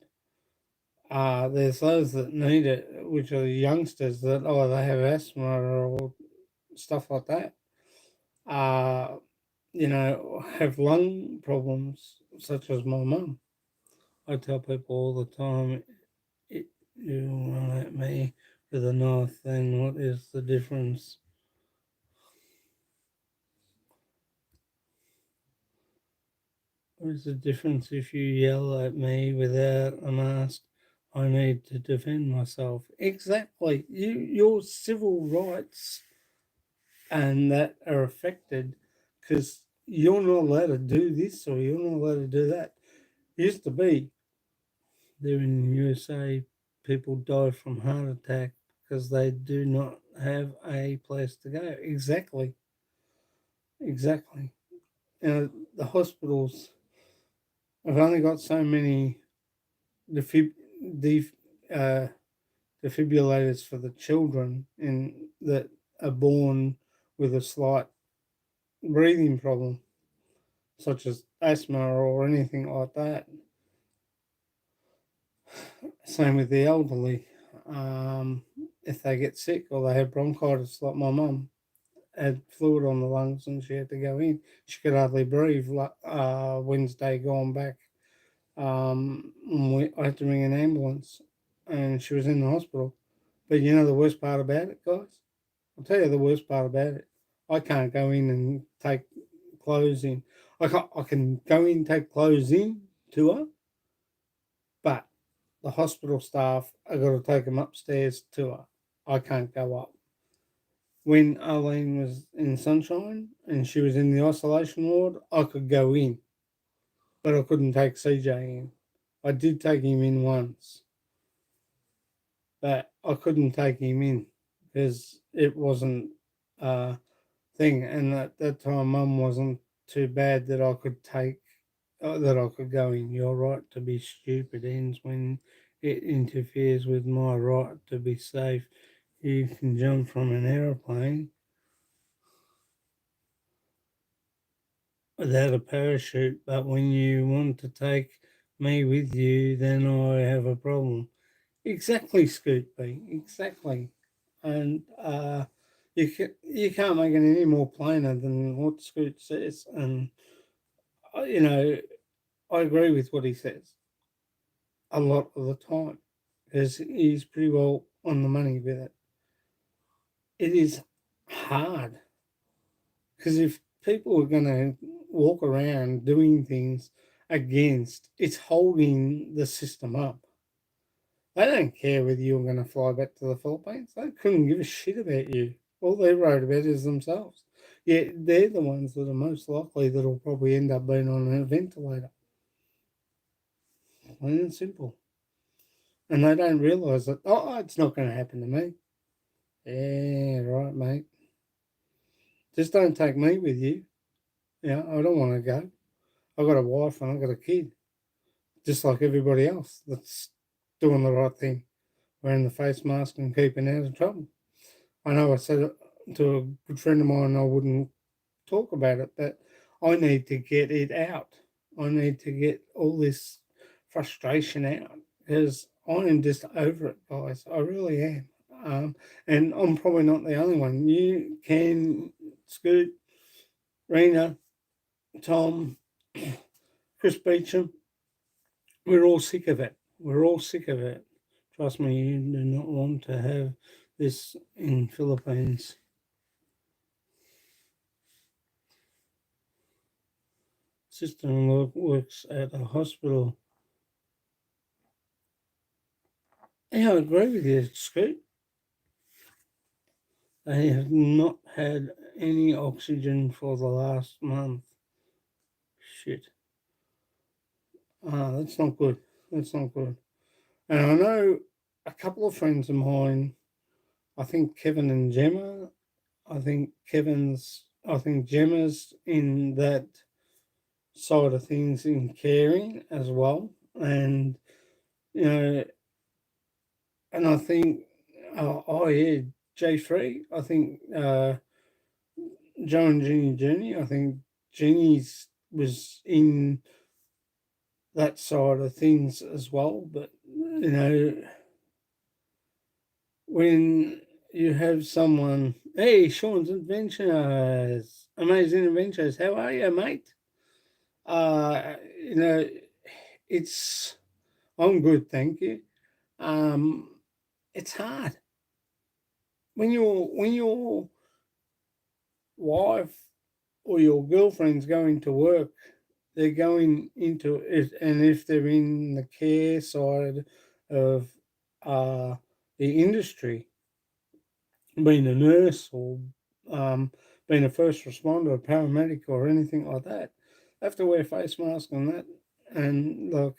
There's those that need it, which are the youngsters that, they have asthma or stuff like that. Have lung problems, such as my mum. I tell people all the time, you run at me with a knife, then what is the difference? What is the difference if you yell at me without a mask? I need to defend myself. Exactly. Your civil rights and that are affected because you're not allowed to do this or you're not allowed to do that. Used to be there in the USA, people die from heart attack because they do not have a place to go. Exactly. Exactly. The hospitals have only got so many defib- def- uh, defibrillators for the children that are born with a slight breathing problem, such as asthma or anything like that. Same with the elderly. If they get sick or they have bronchitis, like my mum had fluid on the lungs and she had to go in. She could hardly breathe. Wednesday gone back, I had to ring an ambulance, and she was in the hospital. But you know the worst part about it, guys? I'll tell you the worst part about it. I can't go in and take clothes in. I can go in and take clothes in to her, but the hospital staff are going to take them upstairs to her. I can't go up. When Arlene was in Sunshine and she was in the isolation ward, I could go in, but I couldn't take CJ in. I did take him in once, but I couldn't take him in because it wasn't a thing. And at that time, Mum wasn't too bad that I could that I could go in. Your right to be stupid ends when it interferes with my right to be safe. You can jump from an aeroplane without a parachute, but when you want to take me with you, then I have a problem. Exactly, Scoot B. Exactly, and you can't make it any more plainer than what Scoot says. And you know, I agree with what he says a lot of the time because he's pretty well on the money with it. It is hard because if people are going to walk around doing things against, it's holding the system up. They don't care whether you're going to fly back to the Philippines. They couldn't give a shit about you. All they wrote about is themselves. Yet they're the ones that are most likely that will probably end up being on a ventilator. Plain and simple. And they don't realise that, it's not going to happen to me. Yeah, right, mate. Just don't take me with you. Yeah, I don't want to go. I've got a wife and I've got a kid, just like everybody else that's doing the right thing, wearing the face mask and keeping out of trouble. I know I said to a good friend of mine I wouldn't talk about it, but I need to get it out. I need to get all this frustration out because I am just over it, guys. I really am. And I'm probably not the only one. You, Ken, Scoot, Rena, Tom, Chris Beecham, we're all sick of it. We're all sick of it. Trust me, you do not want to have this in Philippines. Sister-in-law works at a hospital. Yeah, I agree with you, Scoot. They have not had any oxygen for the last month. Shit. That's not good. That's not good. And I know a couple of friends of mine, I think Kevin and Gemma, I think Gemma's in that side of things in caring as well. And, you know, and I think, oh yeah, J3, I think Joe and Jenny, I think Jenny's was in that side of things as well. But, you know, when you have someone, hey, Sean's Adventures, Amazing Adventures, how are you, mate? You know, it's, I'm good, thank you. Um, it's hard when your wife or your girlfriend's going to work, they're going into it, and if they're in the care side of uh, the industry, being a nurse or being a first responder, a paramedic, or anything like that, they have to wear face masks and that. And look,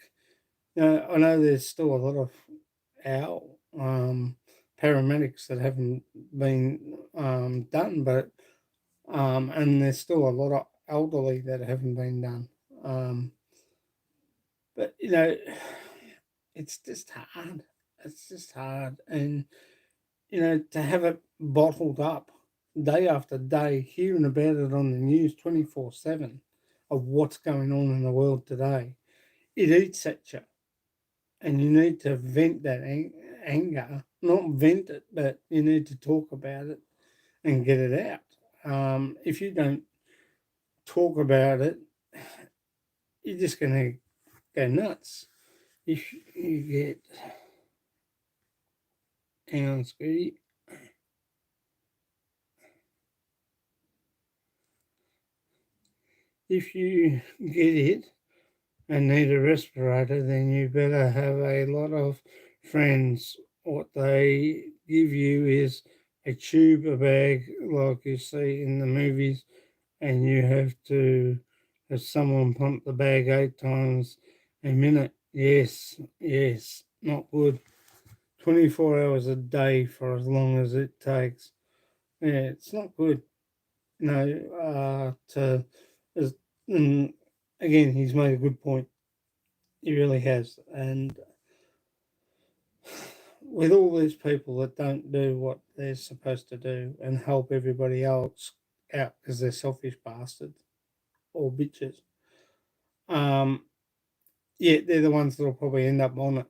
you know, I know there's still a lot of our paramedics that haven't been done, but and there's still a lot of elderly that haven't been done. Um, but you know, it's just hard. It's just hard, and you know, to have it bottled up day after day, hearing about it on the news 24/7 of what's going on in the world today, it eats at you. And you need to vent that anger, not vent it, but you need to talk about it and get it out. If you don't talk about it, you're just going to go nuts. If you get, hang on, Scooty. If you get it and need a respirator, then you better have a lot of friends. What they give you is a tube, a bag, like you see in the movies, and you have to have someone pump the bag 8 times a minute. Yes, yes, not good. 24 hours a day for as long as it takes. Yeah, it's not good. To as, and again, he's made a good point. He really has. And with all these people that don't do what they're supposed to do and help everybody else out because they're selfish bastards or bitches, um, yeah, they're the ones that'll probably end up on it.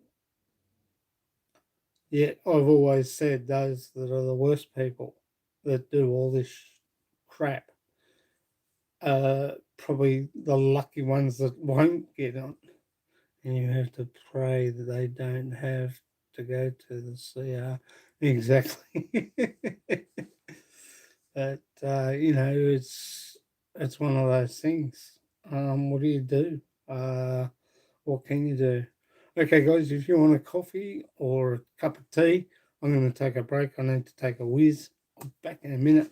Yet I've always said those that are the worst people that do all this crap are probably the lucky ones that won't get on. And you have to pray that they don't have to go to the CR. Exactly. But you know, it's one of those things. What do you do? What can you do? Okay, guys, if you want a coffee or a cup of tea, I'm going to take a break. I need to take a whiz. I'll be back in a minute.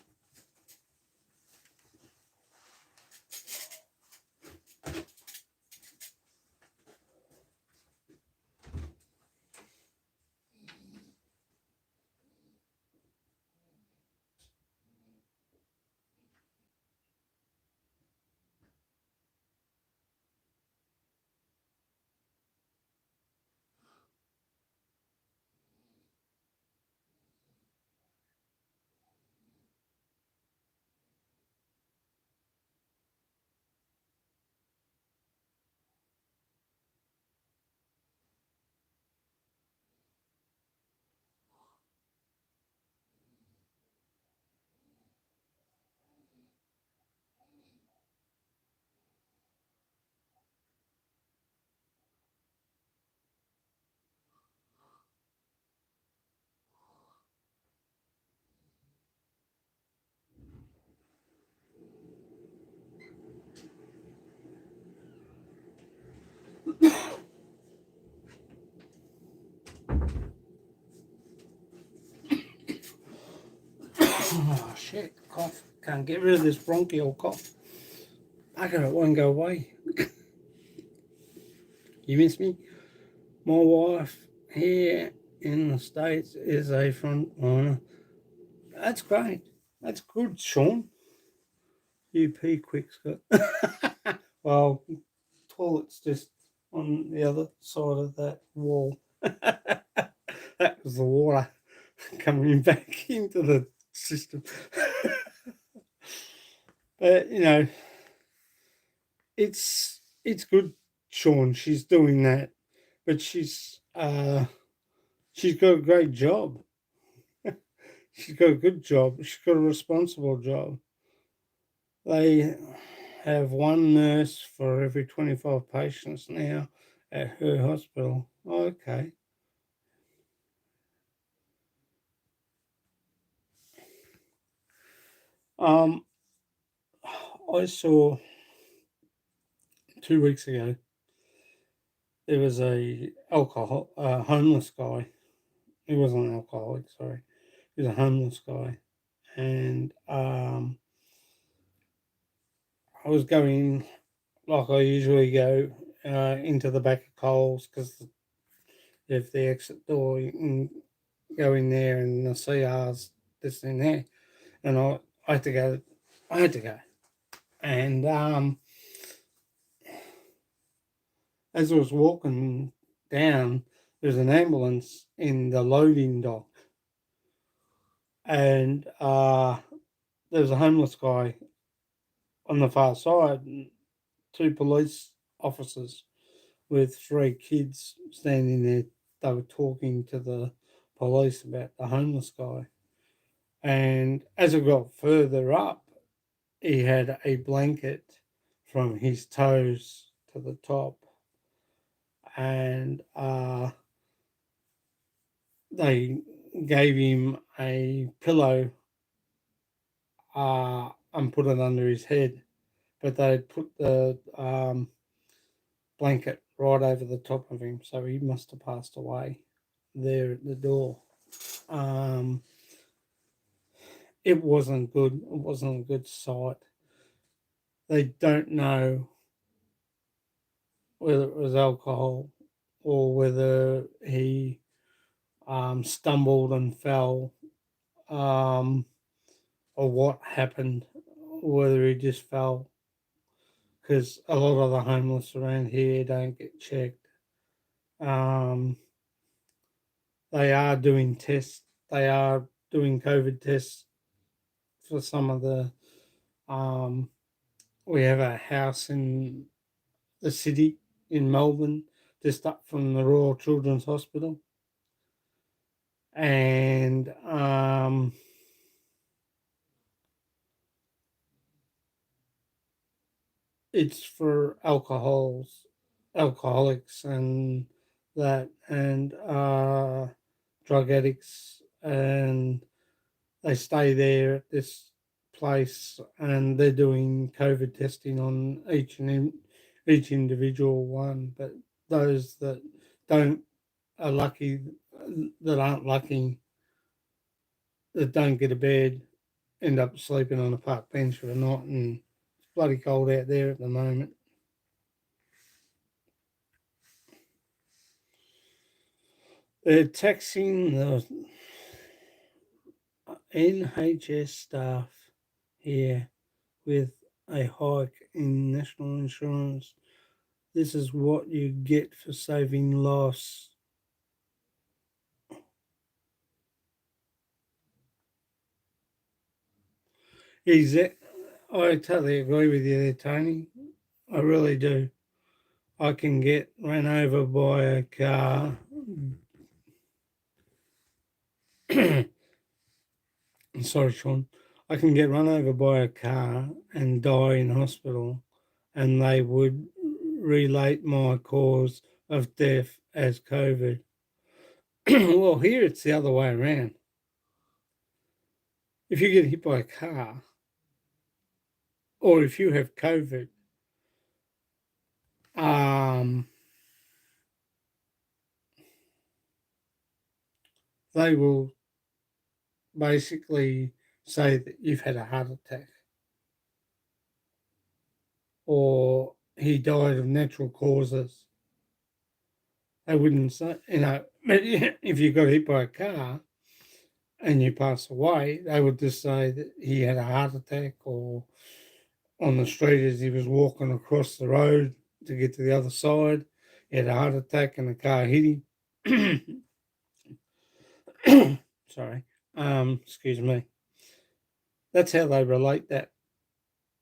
Oh shit, cough. Can't get rid of this bronchial cough. It won't go away. You miss me? My wife here in the States is a frontliner. That's great. That's good, Sean. UP quick skirt. Well, toilet's just on the other side of that wall. That was the water coming back into the system. But it's good, Sean. She's doing that, but she's got a great job. She's got a good job. She's got a responsible job. They have one nurse for every 25 patients now at her hospital. Okay. Um, I saw 2 weeks ago there was a homeless guy. He wasn't an alcoholic, sorry. He was a homeless guy, and I was going like I usually go into the back of Coles because if the exit door, you can go in there and the CR's just in there, and I had to go. I had to go, and as I was walking down, there's an ambulance in the loading dock, and there was a homeless guy on the far side, and two police officers with three kids standing there. They were talking to the police about the homeless guy. And as I got further up, he had a blanket from his toes to the top. And they gave him a pillow and put it under his head. But they put the blanket right over the top of him. So he must have passed away there at the door. Um, it wasn't good. It wasn't a good sight. They don't know whether it was alcohol or whether he stumbled and fell, um, or what happened, whether he just fell. Because a lot of the homeless around here don't get checked. Um, they are doing tests. They are doing COVID tests for some of the. Um, we have a house in the city in Melbourne, just up from the Royal Children's Hospital, and it's for alcoholics, and that, and drug addicts, and they stay there at this place, and they're doing COVID testing on each individual one. But those that don't are lucky, that aren't lucky, that don't get a bed, end up sleeping on a park bench for the night, and it's bloody cold out there at the moment. They're taxing the NHS staff here with a hike in national insurance. This is what you get for saving lives. Is it? I totally agree with you there, Tony. I really do. I can get run over by a car. Sorry, Sean. I can get run over by a car and die in hospital, and they would relate my cause of death as COVID. Well, here it's the other way around. If you get hit by a car, or if you have COVID, um, they will basically say that you've had a heart attack or he died of natural causes. They wouldn't say, but if you got hit by a car and you pass away, they would just say that he had a heart attack, or on the street as he was walking across the road to get to the other side, he had a heart attack and the car hit him. Sorry. Excuse me. That's how they relate that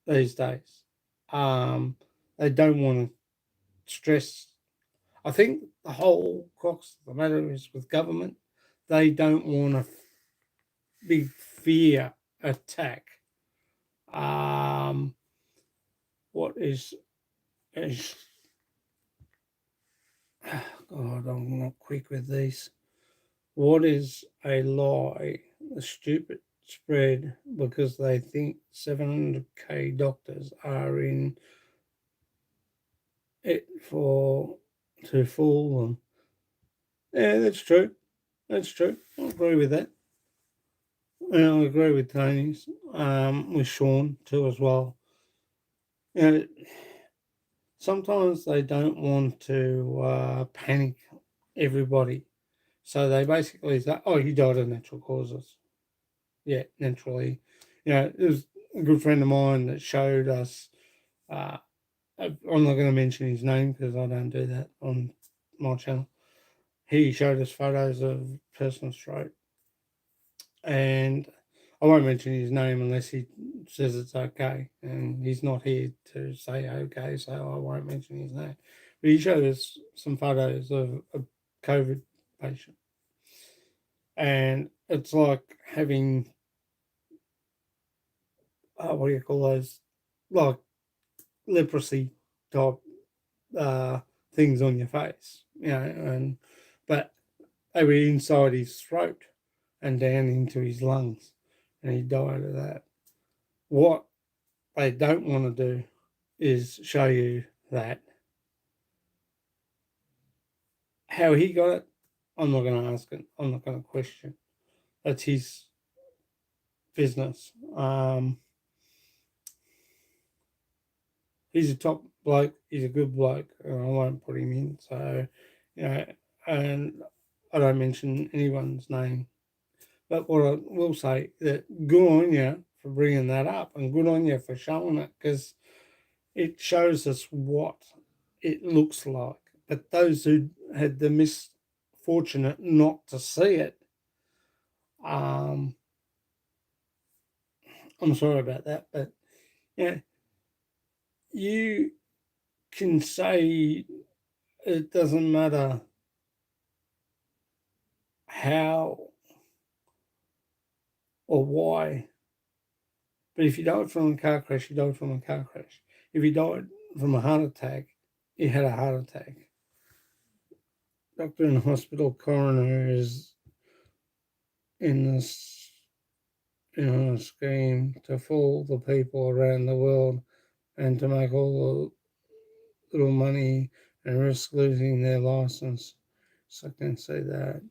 these days. They don't want to stress. I think the whole crux of the matter is with government, they don't want a big fear attack. What is God, I'm not quick with these. What is a lie? The stupid spread because they think 700k doctors are in it to fool them. Yeah, that's true. That's true. I agree with that. And I agree with Tony's, with Sean too as well. Sometimes they don't want to panic everybody. So they basically say, oh, he died of natural causes. Yeah, naturally. It was a good friend of mine that showed us, I'm not going to mention his name because I don't do that on my channel. He showed us photos of personal stroke. And I won't mention his name unless he says it's okay. And he's not here to say okay, so I won't mention his name. But he showed us some photos of a COVID patient. And it's like having, what do you call those? Like leprosy type things on your face, but they were inside his throat and down into his lungs, and he died of that. What they don't want to do is show you that. How he got it, I'm not going to ask it. I'm not going to question. That's his business. He's a top bloke. He's a good bloke. I won't put him in. So, and I don't mention anyone's name. But what I will say, that good on you for bringing that up, and good on you for showing it, because it shows us what it looks like. But those who had the misfortunate not to see it, I'm sorry about that. But you can say it doesn't matter how or why. But if you died from a car crash, you died from a car crash. If you died from a heart attack, you had a heart attack. Doctor and hospital coroner is in this a scheme to fool the people around the world and to make all the little money and risk losing their license. So I can say that.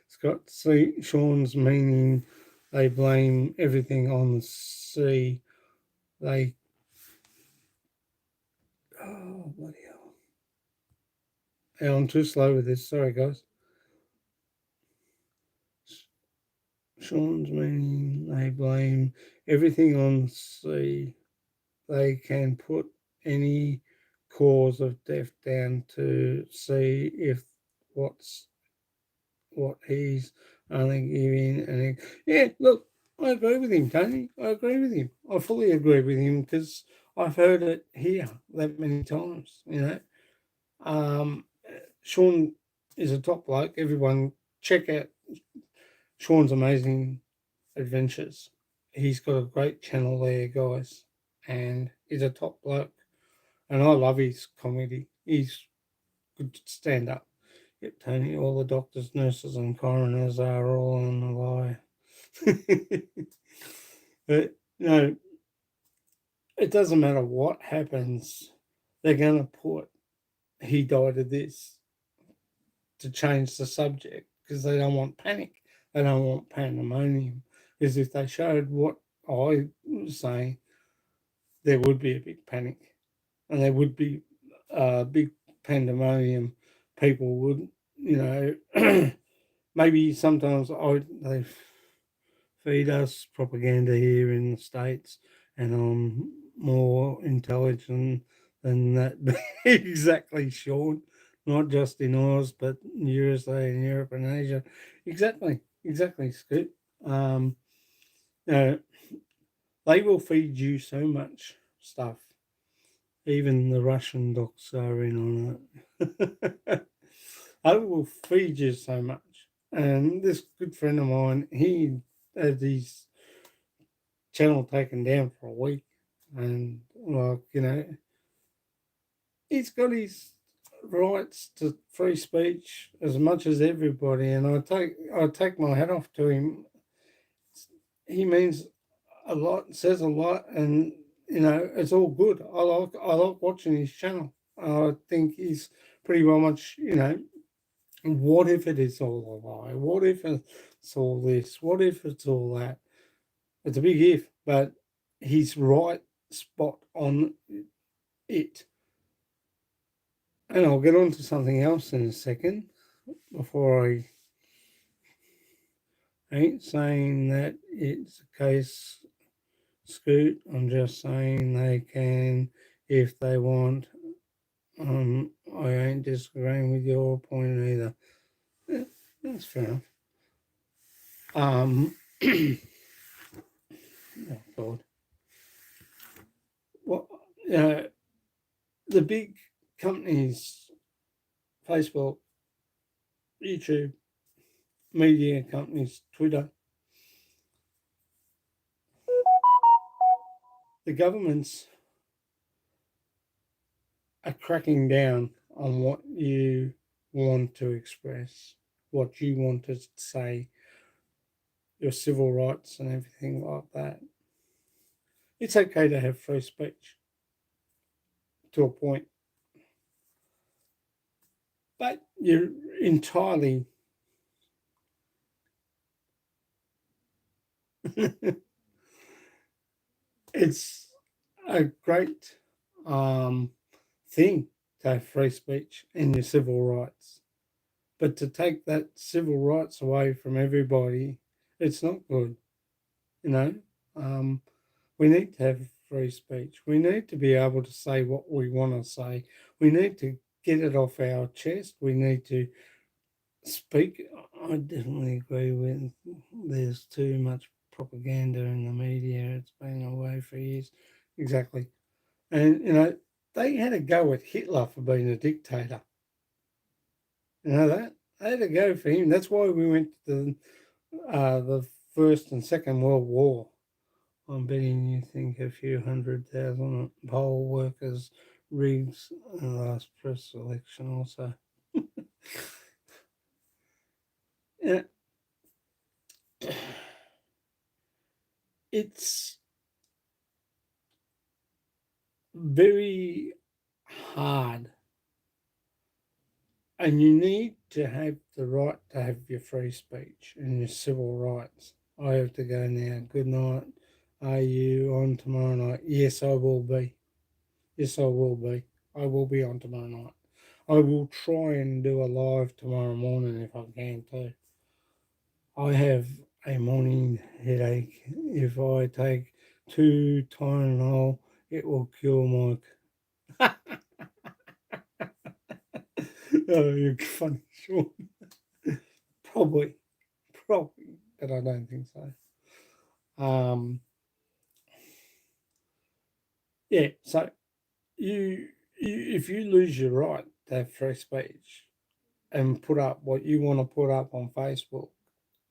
Scott Sean's meaning they blame everything on the sea. Bloody hell. Hey, I'm too slow with this. Sorry, guys. Sean's meaning they blame everything on the sea. They can put any cause of death down to see if what he's only giving. Yeah, look, I agree with him, Tony. I agree with him. I fully agree with him because I've heard it here that many times. Sean is a top bloke. Everyone check out Sean's amazing adventures. He's got a great channel there, guys, and he's a top bloke. And I love his comedy. He's good stand up. Yep, Tony, all the doctors, nurses, and coroners are all on the lie. But, it doesn't matter what happens, they're going to put, he died of this. to change the subject because they don't want panic. They don't want pandemonium. Because if they showed what I was saying, there would be a big panic and there would be a big pandemonium. People would, maybe sometimes they feed us propaganda here in the States, and I'm more intelligent than that. Exactly, Sean. Not just in Oz, but USA and Europe and Asia. Exactly, Scoot. Um, uh, they will feed you so much stuff. Even the Russian docs are in on it. I will feed you so much. And this good friend of mine, he had his channel taken down for a week. And, he's got his rights to free speech as much as everybody. And I take my hat off to him. He means a lot, says a lot, and it's all good. I like watching his channel. I think he's pretty well much, what if it is all a lie? What if it's all this? What if it's all that? It's a big if, but he's right spot on it. And I'll get on to something else in a second before I ain't saying that it's a case, Scoot. I'm just saying they can if they want. I ain't disagreeing with your point either. Yeah, that's fair enough. Oh God. Well, the big companies, Facebook, YouTube, media companies, Twitter, the governments are cracking down on what you want to express, what you want to say, your civil rights and everything like that. It's okay to have free speech to a point, but you're entirely it's a great thing to have free speech and your civil rights. But to take that civil rights away from everybody, it's not good. You know, um, we need to have free speech. We need to be able to say what we want to say. We need to get it off our chest. We need to speak. I definitely agree with there's too much propaganda in the media. It's been away for years. Exactly. And, they had a go at Hitler for being a dictator. You know that? They had a go for him. That's why we went to the First and Second World War. I'm betting you think a few 100,000 poll workers rigged the last press election also. Yeah, it's very hard, and you need to have the right to have your free speech and your civil rights. I have to go now. Good night. Are you on tomorrow night? Yes, I will be. Yes, I will be. I will be on tomorrow night. I will try and do a live tomorrow morning if I can too. I have a morning headache. If I take 2 Tylenol, it will cure my. Oh, you're funny, Sean. Probably, but I don't think so. Um, yeah. So you if you lose your right to have free speech and put up what you want to put up on Facebook,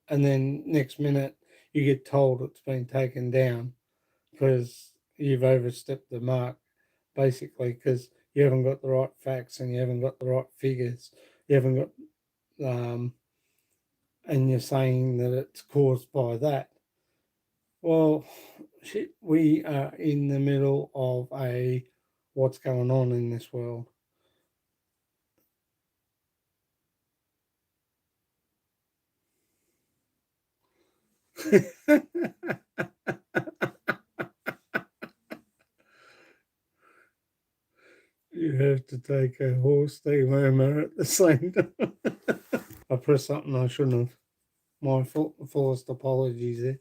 and then next minute you get told it's been taken down because you've overstepped the mark, basically because you haven't got the right facts and you haven't got the right figures, you haven't got, and you're saying that it's caused by that. Well, shit, we are in the middle of a what's going on in this world. You have to take a horse dewormer at the same time. I pressed something I shouldn't have. My fullest apologies there.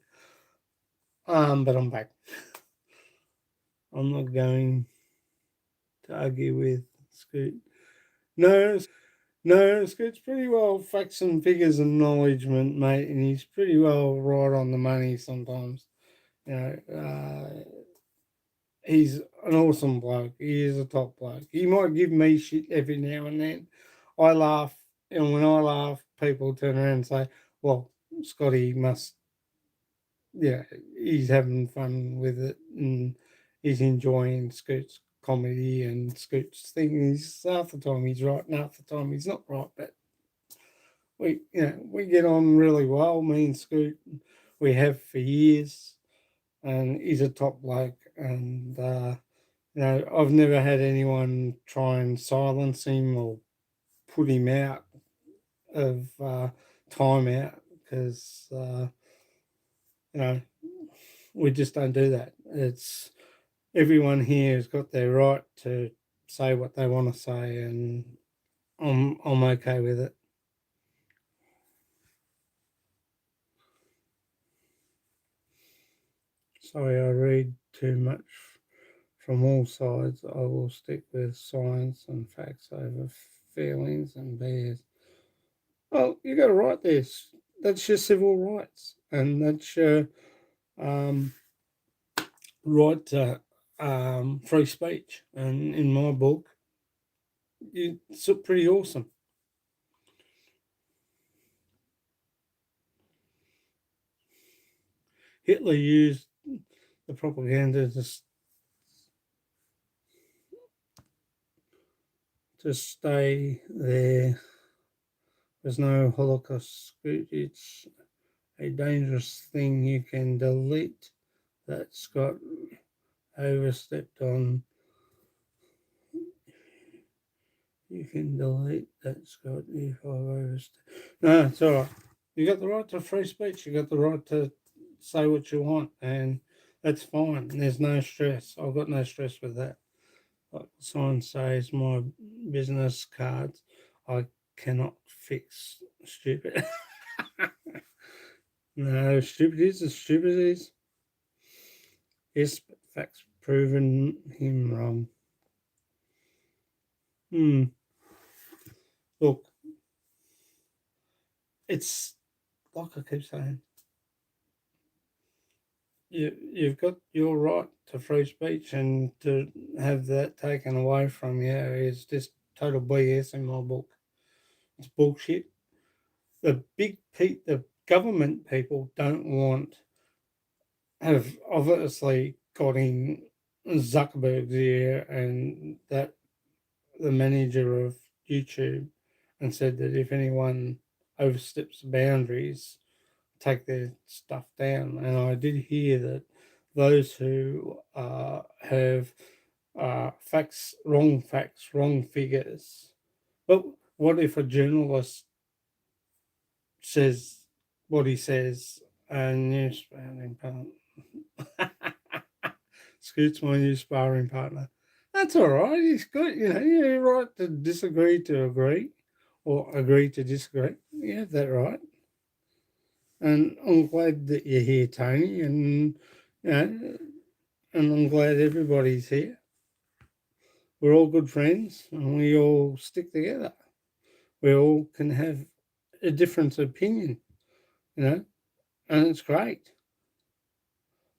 But I'm back. I'm not going to argue with Scoot. No, Scoot's pretty well facts and figures and knowledgement, mate, and he's pretty well right on the money sometimes. You know, he's an awesome bloke. He is a top bloke. He might give me shit every now and then. I laugh, and when I laugh, people turn around and say, "Well, Scotty must, yeah, he's having fun with it, and he's enjoying Scoot's comedy and Scoot's thing." He's half the time he's right, and half the time he's not right. But we get on really well. Me and Scoot, we have for years, and he's a top bloke, and. I've never had anyone try and silence him or put him out of time out because you know we just don't do that. It's everyone here has got their right to say what they want to say, and I'm okay with it. Sorry, I read too much from all sides. I will stick with science and facts over feelings and beers. Well, you got to write this. That's your civil rights, and that's your um, right to free speech. And in my book, it's pretty awesome. Hitler used the propaganda to stay there. There's no Holocaust. It's a dangerous thing you can delete that's got overstepped on. You can delete that, Scott, if I've overstepped. No, it's all right. You got the right to free speech. You got the right to say what you want, and that's fine. There's no stress. I've got no stress with that. Like the sign says, my business cards, I cannot fix stupid. No, stupid is as stupid as yes, but facts proven him wrong. Look, it's like I keep saying, you've got your right to free speech, and to have that taken away from you is just total BS in my book. It's bullshit. The government people don't want, have obviously got in Zuckerberg's ear and that the manager of YouTube, and said that if anyone oversteps the boundaries, take their stuff down. And I did hear that those who have facts, wrong figures. But what if a journalist says what he says and new sparring partner? Scoot's my new sparring partner. That's all right. He's good. You're right to disagree to agree, or agree to disagree. You have that right. And I'm glad that you're here, Tony, and and I'm glad everybody's here. We're all good friends, and we all stick together. We all can have a different opinion, and it's great.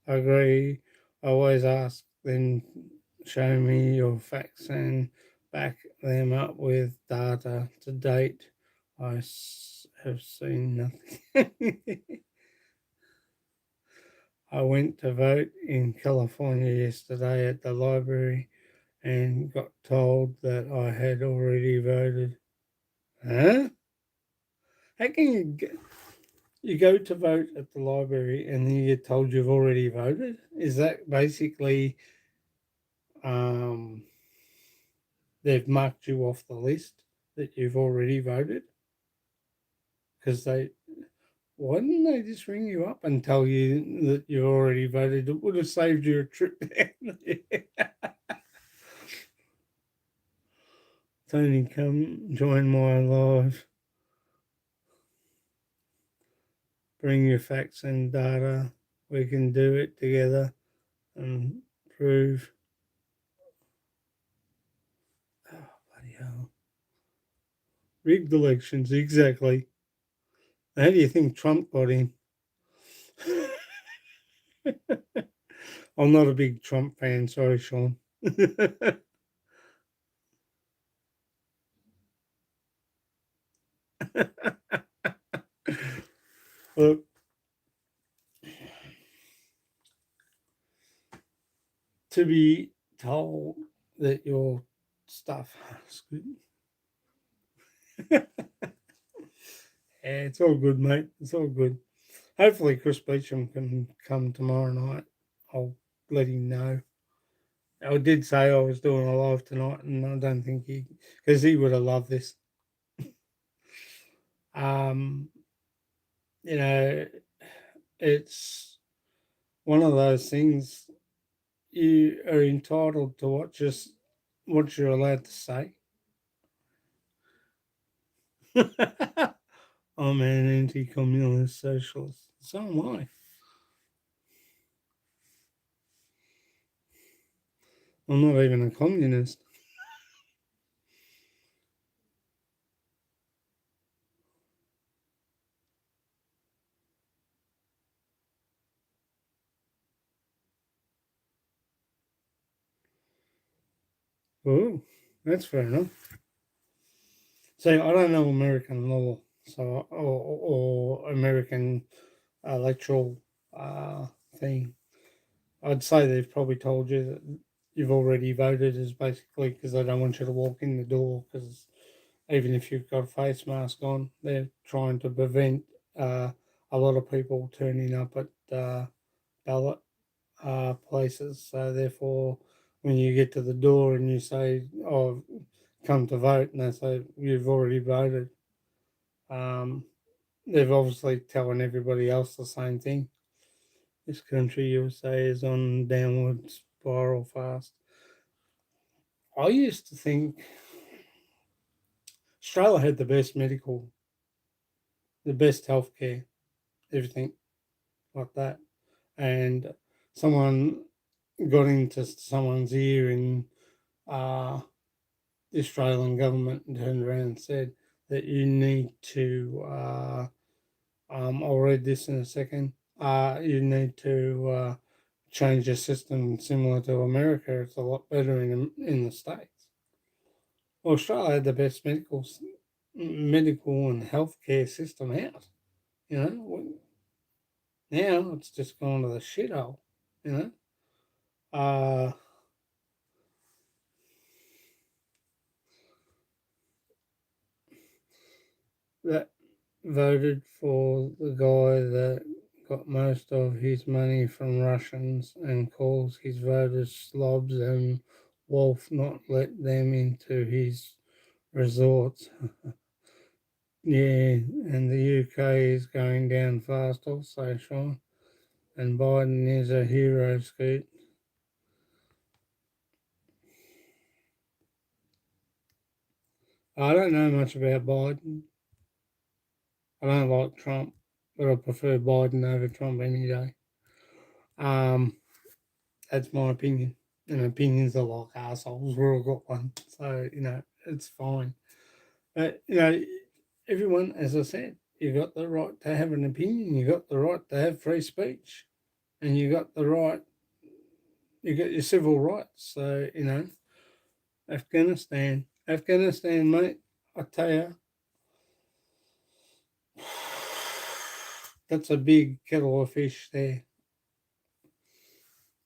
I agree. I always ask, then show me your facts and back them up with data. To date, I have seen nothing. I went to vote in California yesterday at the library and got told that I had already voted. Huh? How can you go to vote at the library and then you get told you've already voted? Is that basically um, they've marked you off the list that you've already voted? Because Why didn't they just ring you up and tell you that you already voted? It would have saved you a trip down there. Tony, come join my live. Bring your facts and data. We can do it together and prove. Oh, bloody hell. Rigged elections, exactly. How do you think Trump got in? I'm not a big Trump fan, sorry, Sean. Look, to be told that your stuff, yeah, it's all good, mate. It's all good. Hopefully, Chris Beecham can come tomorrow night. I'll let him know. I did say I was doing a live tonight, and I don't think because he would have loved this. Um, you know, it's one of those things. You are entitled to what you're allowed to say. I'm an anti-communist socialist. So am I. I'm not even a communist. Oh, that's fair enough. See, I don't know American law, so or American electoral uh, thing. I'd say they've probably told you that you've already voted, is basically because they don't want you to walk in the door. Because even if you've got a face mask on, they're trying to prevent a lot of people turning up at ballot places. So therefore, when you get to the door and you say, "Oh, come to vote," and they say you've already voted, um, they've obviously telling everybody else the same thing. This country, you would say, is on downward spiral fast. I used to think Australia had the best healthcare, everything like that. And someone got into someone's ear in uh, the Australian government and turned around and said that you need to, I'll read this in a second, you need to change the system similar to America. It's a lot better in the States. Well, Australia had the best medical and healthcare system out. You know, now it's just gone to the shithole. You know, uh, that voted for the guy that got most of his money from Russians and calls his voters slobs and wolf not let them into his resorts. Yeah, and the UK is going down fast also, Sean. And Biden is a hero, Scoot. I don't know much about Biden. I don't like Trump, but I prefer Biden over Trump any day. Um, that's my opinion. And opinions are like assholes. We've all got one. So, it's fine. But, everyone, as I said, you got the right to have an opinion. You got the right to have free speech. And you got the right, you got your civil rights. So, Afghanistan, mate, I tell you, that's a big kettle of fish there.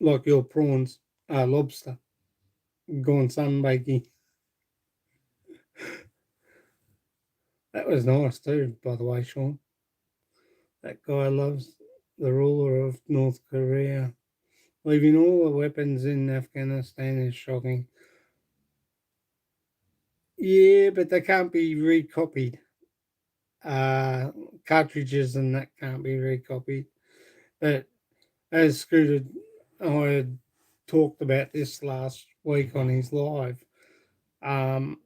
Like your prawns, lobster, going sunbaking. That was nice too, by the way, Sean. That guy loves the ruler of North Korea. Leaving all the weapons in Afghanistan is shocking. Yeah, but they can't be recopied. cartridges and that can't be recopied. But as Scooter, I had talked about this last week on his live. Um,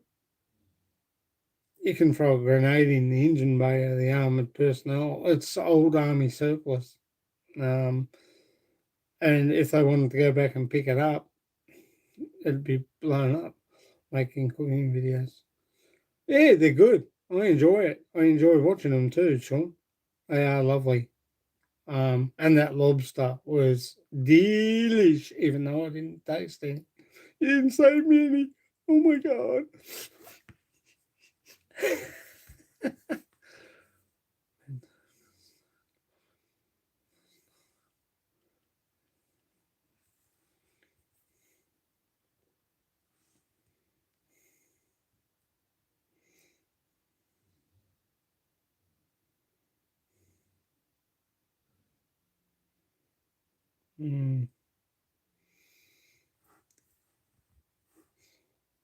you can throw a grenade in the engine bay of the armoured personnel. It's old army surplus. Um, and if they wanted to go back and pick it up, it'd be blown up making cooking videos. Yeah, they're good. I enjoy it. I enjoy watching them too, Sean. They are lovely. And that lobster was delish, even though I didn't taste any. You didn't save me any. Oh my god. Mm.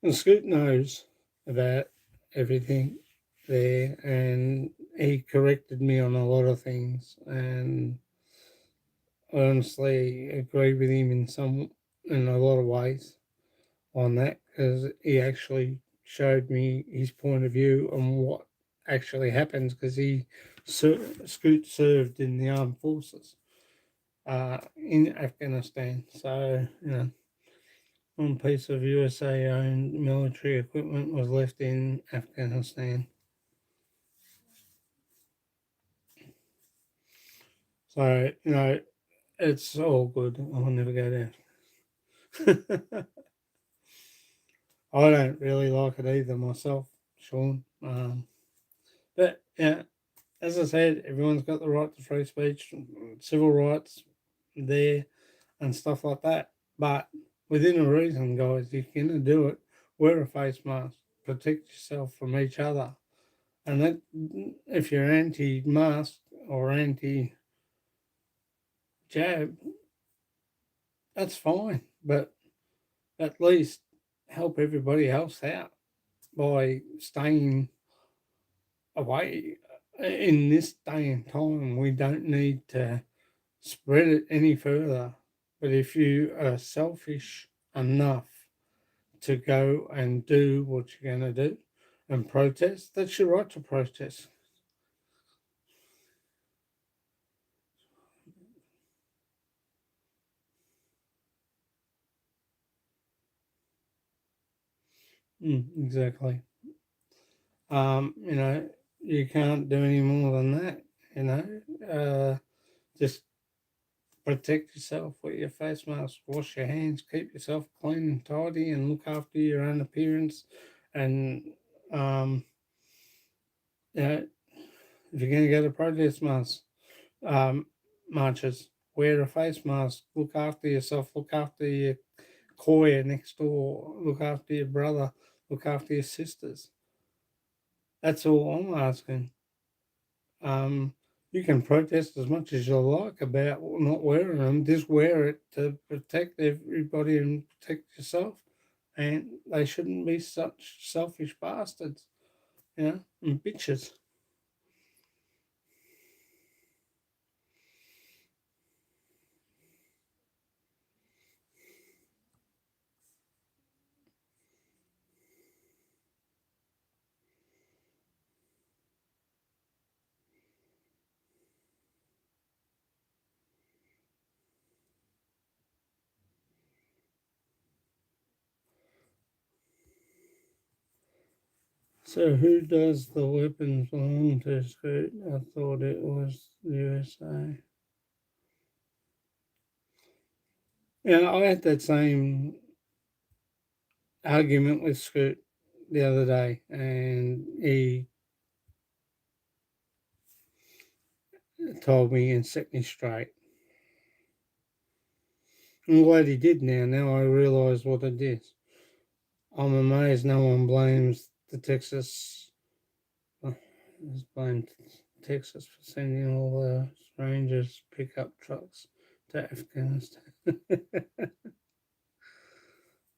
And Scoot knows about everything there, and he corrected me on a lot of things, and I honestly agree with him in a lot of ways on that, because he actually showed me his point of view on what actually happens, because Scoot served in the armed forces in Afghanistan. So, one piece of USA owned military equipment was left in Afghanistan. So, it's all good. I'll never go there. I don't really like it either myself, Sean. But yeah, as I said, everyone's got the right to free speech, civil rights there, and stuff like that. But within a reason, guys, if you're going to do it, wear a face mask, protect yourself from each other. And that, if you're anti-mask or anti-jab, that's fine. But at least help everybody else out by staying away. In this day and time, we don't need to spread it any further. But if you are selfish enough to go and do what you're going to do and protest, that's your right to protest. Exactly. You know, you can't do any more than that. You know, just protect yourself with your face mask, wash your hands, keep yourself clean and tidy, and look after your own appearance. And um, you know, if you're going to go to protest marches, wear a face mask, look after yourself, look after your choir next door, look after your brother, look after your sisters. That's all I'm asking. Um, you can protest as much as you like about not wearing them. Just wear it to protect everybody and protect yourself. And they shouldn't be such selfish bastards, and bitches. So who does the weapons belong to, Scoot? I thought it was the USA. Yeah, I had that same argument with Scoot the other day, and he told me and set me straight. I'm glad he did now. Now I realise what it is. I'm amazed no one blames the Texas. Has blamed Texas for sending all the strangers pickup trucks to Afghanistan.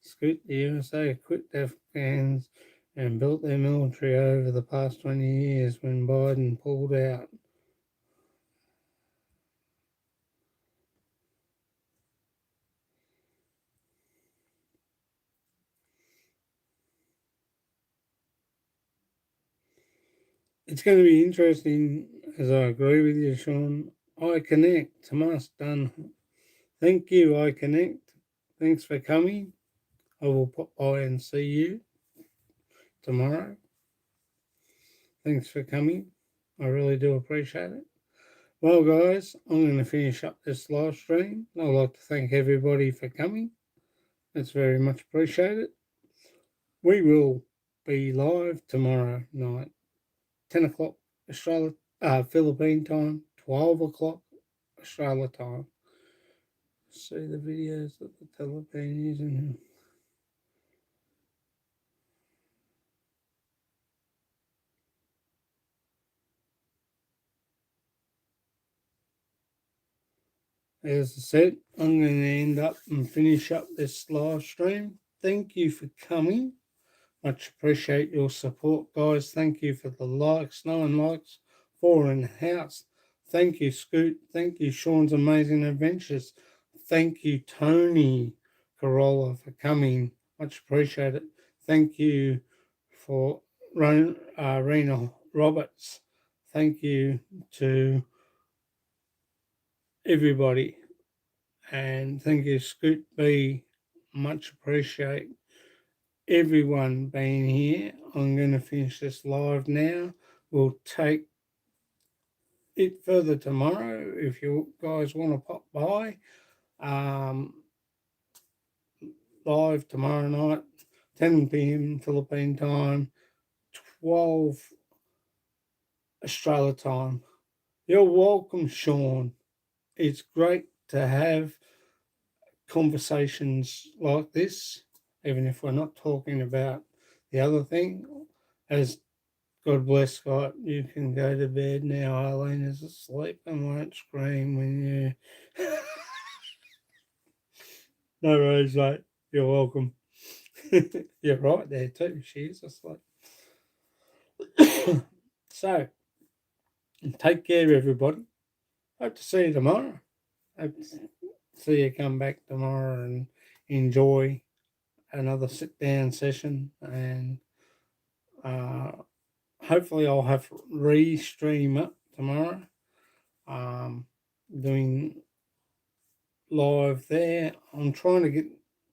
Scoot the USA equipped Afghans and built their military over the past 20 years when Biden pulled out. It's going to be interesting, as I agree with you, Sean. I Connect, Tomas done. Thank you, I Connect. Thanks for coming. I will pop by and see you tomorrow. Thanks for coming. I really do appreciate it. Well, guys, I'm going to finish up this live stream. I'd like to thank everybody for coming. It's very much appreciated. We will be live tomorrow night, 10 o'clock Australia, Philippine time, 12 o'clock Australia time. See the videos that the Philippine using. As I said, I'm going to end up and finish up this live stream. Thank you for coming. Much appreciate your support, guys. Thank you for the likes. No one likes 4 in the house. Thank you, Scoot. Thank you, Sean's Amazing Adventures. Thank you, Tony Corolla, for coming. Much appreciated. Thank you for Rena Roberts. Thank you to everybody. And thank you, Scoot B. Much appreciate everyone being here. I'm going to finish this live now. We'll take it further tomorrow if you guys want to pop by. Live tomorrow night, 10 p.m. Philippine time, 12 Australia time. You're welcome, Sean. It's great to have conversations like this, even if we're not talking about the other thing. As God bless Scott, you can go to bed now. Eileen is asleep and won't scream when you. No worries, mate. You're welcome. You're right there too. She is asleep. So, take care, everybody. Hope to see you tomorrow. Hope to see you come back tomorrow and enjoy another sit-down session. And hopefully I'll have re-stream up tomorrow. Doing live there. I'm trying to get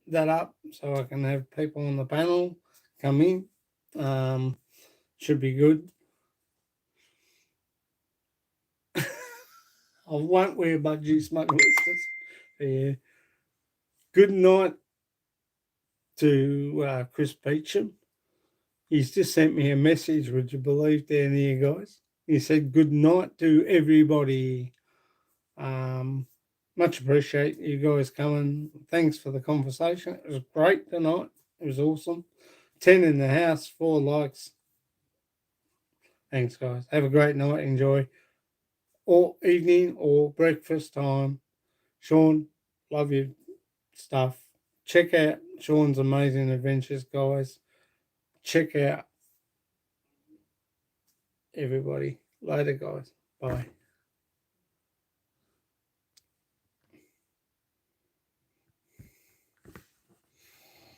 that up so I can have people on the panel come in. Should be good. I won't wear budgie smugglers. Yeah. Good night to Chris Beecham. He's just sent me a message, would you believe, down here, guys? He said good night to everybody. Much appreciate you guys coming. Thanks for the conversation. It was great tonight. It was awesome. 10 in the house, 4 likes. Thanks, guys. Have a great night. Enjoy. Or evening or breakfast time. Sean, love your stuff. Check out Sean's Amazing Adventures, guys. Check out everybody. Later, guys. Bye.